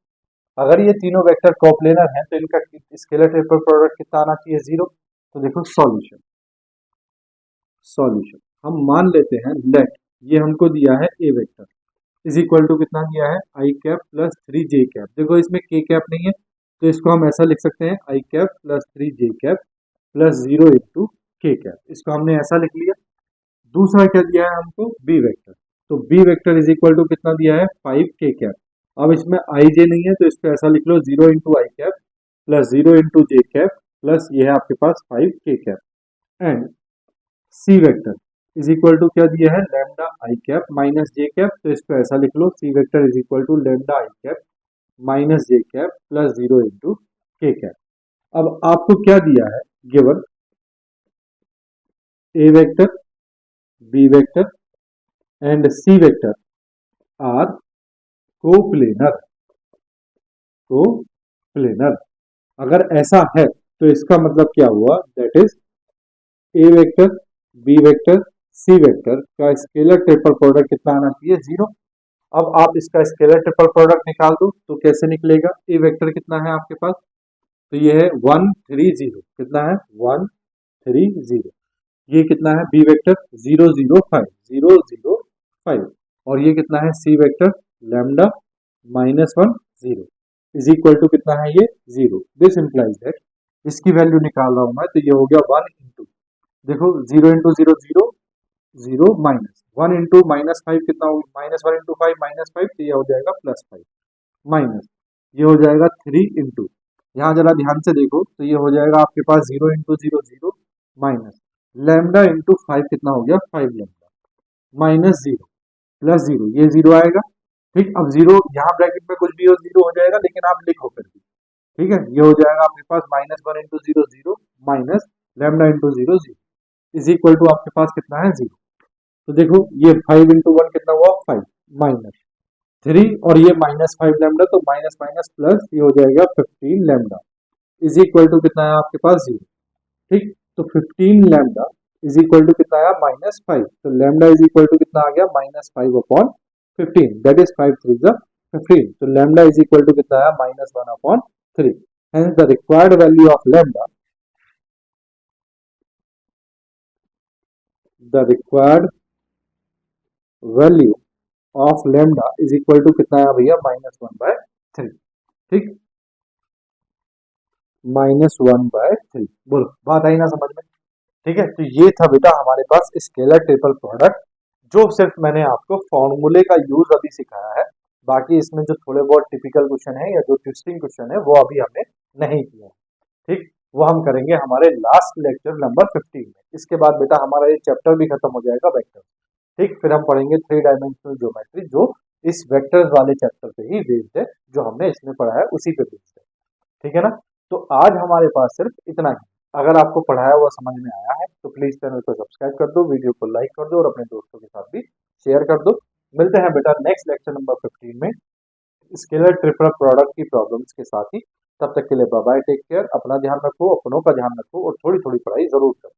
अगर ये तीनों वेक्टर कोप्लेनर हैं तो इनका स्केलर ट्रिपल प्रोडक्ट कितना आना चाहिए 0। तो देखो सॉल्यूशन, हम मान लेते हैं लेट ये हमको दिया है ए वेक्टर, इज इक्वल टू कितना दिया है i cap plus 3 J cap. देखो इसमें के कैप नहीं है तो इसको हम ऐसा लिख सकते हैं आई कैप प्लस 3 जे cap plus 0 into k cap, इसको हमने ऐसा लिख लिया। दूसरा क्या दिया है हमको बी वेक्टर, तो B vector is equal to कितना दिया है 5 के कैप। अब इसमें आई जे नहीं है तो इसको ऐसा लिख लो 0 into i cap plus 0 into j cap plus ये है आपके पास 5 k cap. And C vector is equal to क्या दिया है lambda i cap minus j cap, तो इसको ऐसा लिख लो c vector is equal to lambda i cap minus j cap plus 0 into k cap. अब आपको क्या दिया है given A vector B vector and C vector are coplanar, coplanar. अगर ऐसा है तो इसका मतलब क्या हुआ, that is A vector B vector C vector का स्केलर ट्रिपल प्रोडक्ट कितना आना चाहिए 0। अब आप इसका स्केलर ट्रिपल प्रोडक्ट निकाल दो तो कैसे निकलेगा, ए वेक्टर कितना है आपके पास, तो ये है 1 3 0, कितना है 1 3 0। ये कितना है बी वेक्टर 0 0 5 और ये कितना है सी vector lambda -1 0 is equal to कितना है ये 0। दिस इंप्लाइज दैट इसकी वैल्यू निकाल रहा हूं मैं तो ये हो गया 1 इंटू, देखो 0 इंटू 0 0 माइनस 1 इंटू -5 कितना हो -1 इंटू 5 -5 तो ये हो जाएगा +5 माइनस ये हो जाएगा 3 इंटू, यहाँ जरा ध्यान से देखो तो ये हो जाएगा आपके पास 0 इंटू 0 0 माइनस लैम्डा इंटू 5 कितना हो गया 5 लैम्डा -0 प्लस 0 ये 0 आएगा। ठीक, अब 0 यहाँ ब्रैकेट में कुछ भी हो 0 हो जाएगा लेकिन आप लिखो फिर भी, ठीक है। ये हो जाएगा आपके पास -1 into 0 0 minus lambda into 0 0 is equal to आपके पास कितना है 0। तो देखो ये 5 इंटू 1 कितना हुआ 5 माइनस 3 और ये -5 लैम्डा तो माइनस माइनस प्लस ये हो जाएगा 15 लैम्डा इज इक्वल टू कितना है आपके पास 0। ठीक, तो 15 लैम्डा इज इक्वल टू कितना आया -5, तो लैम्डा इज इक्वल टू कितना आ गया -5/15, दैट इज 5 3 15, तो लैम्डा इज इक्वल टू कितना आया -1/3। Hence the required value of lambda, the required value of lambda is equal to कितना आया भैया -1/3। ठीक, -1/3, बोलो बात आई ना समझ में। ठीक है, तो ये था बेटा हमारे पास स्केलर ट्रिपल प्रोडक्ट, जो सिर्फ मैंने आपको फॉर्मूले का यूज अभी सिखाया है। बाकी इसमें जो थोड़े बहुत टिपिकल क्वेश्चन है या जो ट्विस्टिंग क्वेश्चन है वो अभी हमने नहीं किया। ठीक, वो हम करेंगे हमारे लास्ट लेक्चर नंबर 15 में। इसके बाद बेटा हमारा ये चैप्टर भी खत्म हो जाएगा वेक्टर। ठीक, फिर हम पढ़ेंगे 3 डायमेंशनल ज्योमेट्री, जो इस वेक्टर्स वाले चैप्टर पे ही बेस्ड है, जो हमने इसमें पढ़ा है उसी पे बेस्ड है। ठीक है ना, तो आज हमारे पास सिर्फ इतना ही। अगर आपको पढ़ाया हुआ समझ में आया है तो प्लीज चैनल को सब्सक्राइब कर दो, वीडियो को लाइक कर दो और अपने दोस्तों के साथ भी शेयर कर दो। मिलते हैं बेटा नेक्स्ट लेक्चर नंबर 15 में स्केलर ट्रिपल प्रोडक्ट की प्रॉब्लम्स के साथ ही। तब तक के लिए बाय बाय, टेक केयर, अपना ध्यान रखो, अपनों का ध्यान रखो और थोड़ी थोड़ी पढ़ाई जरूर करो।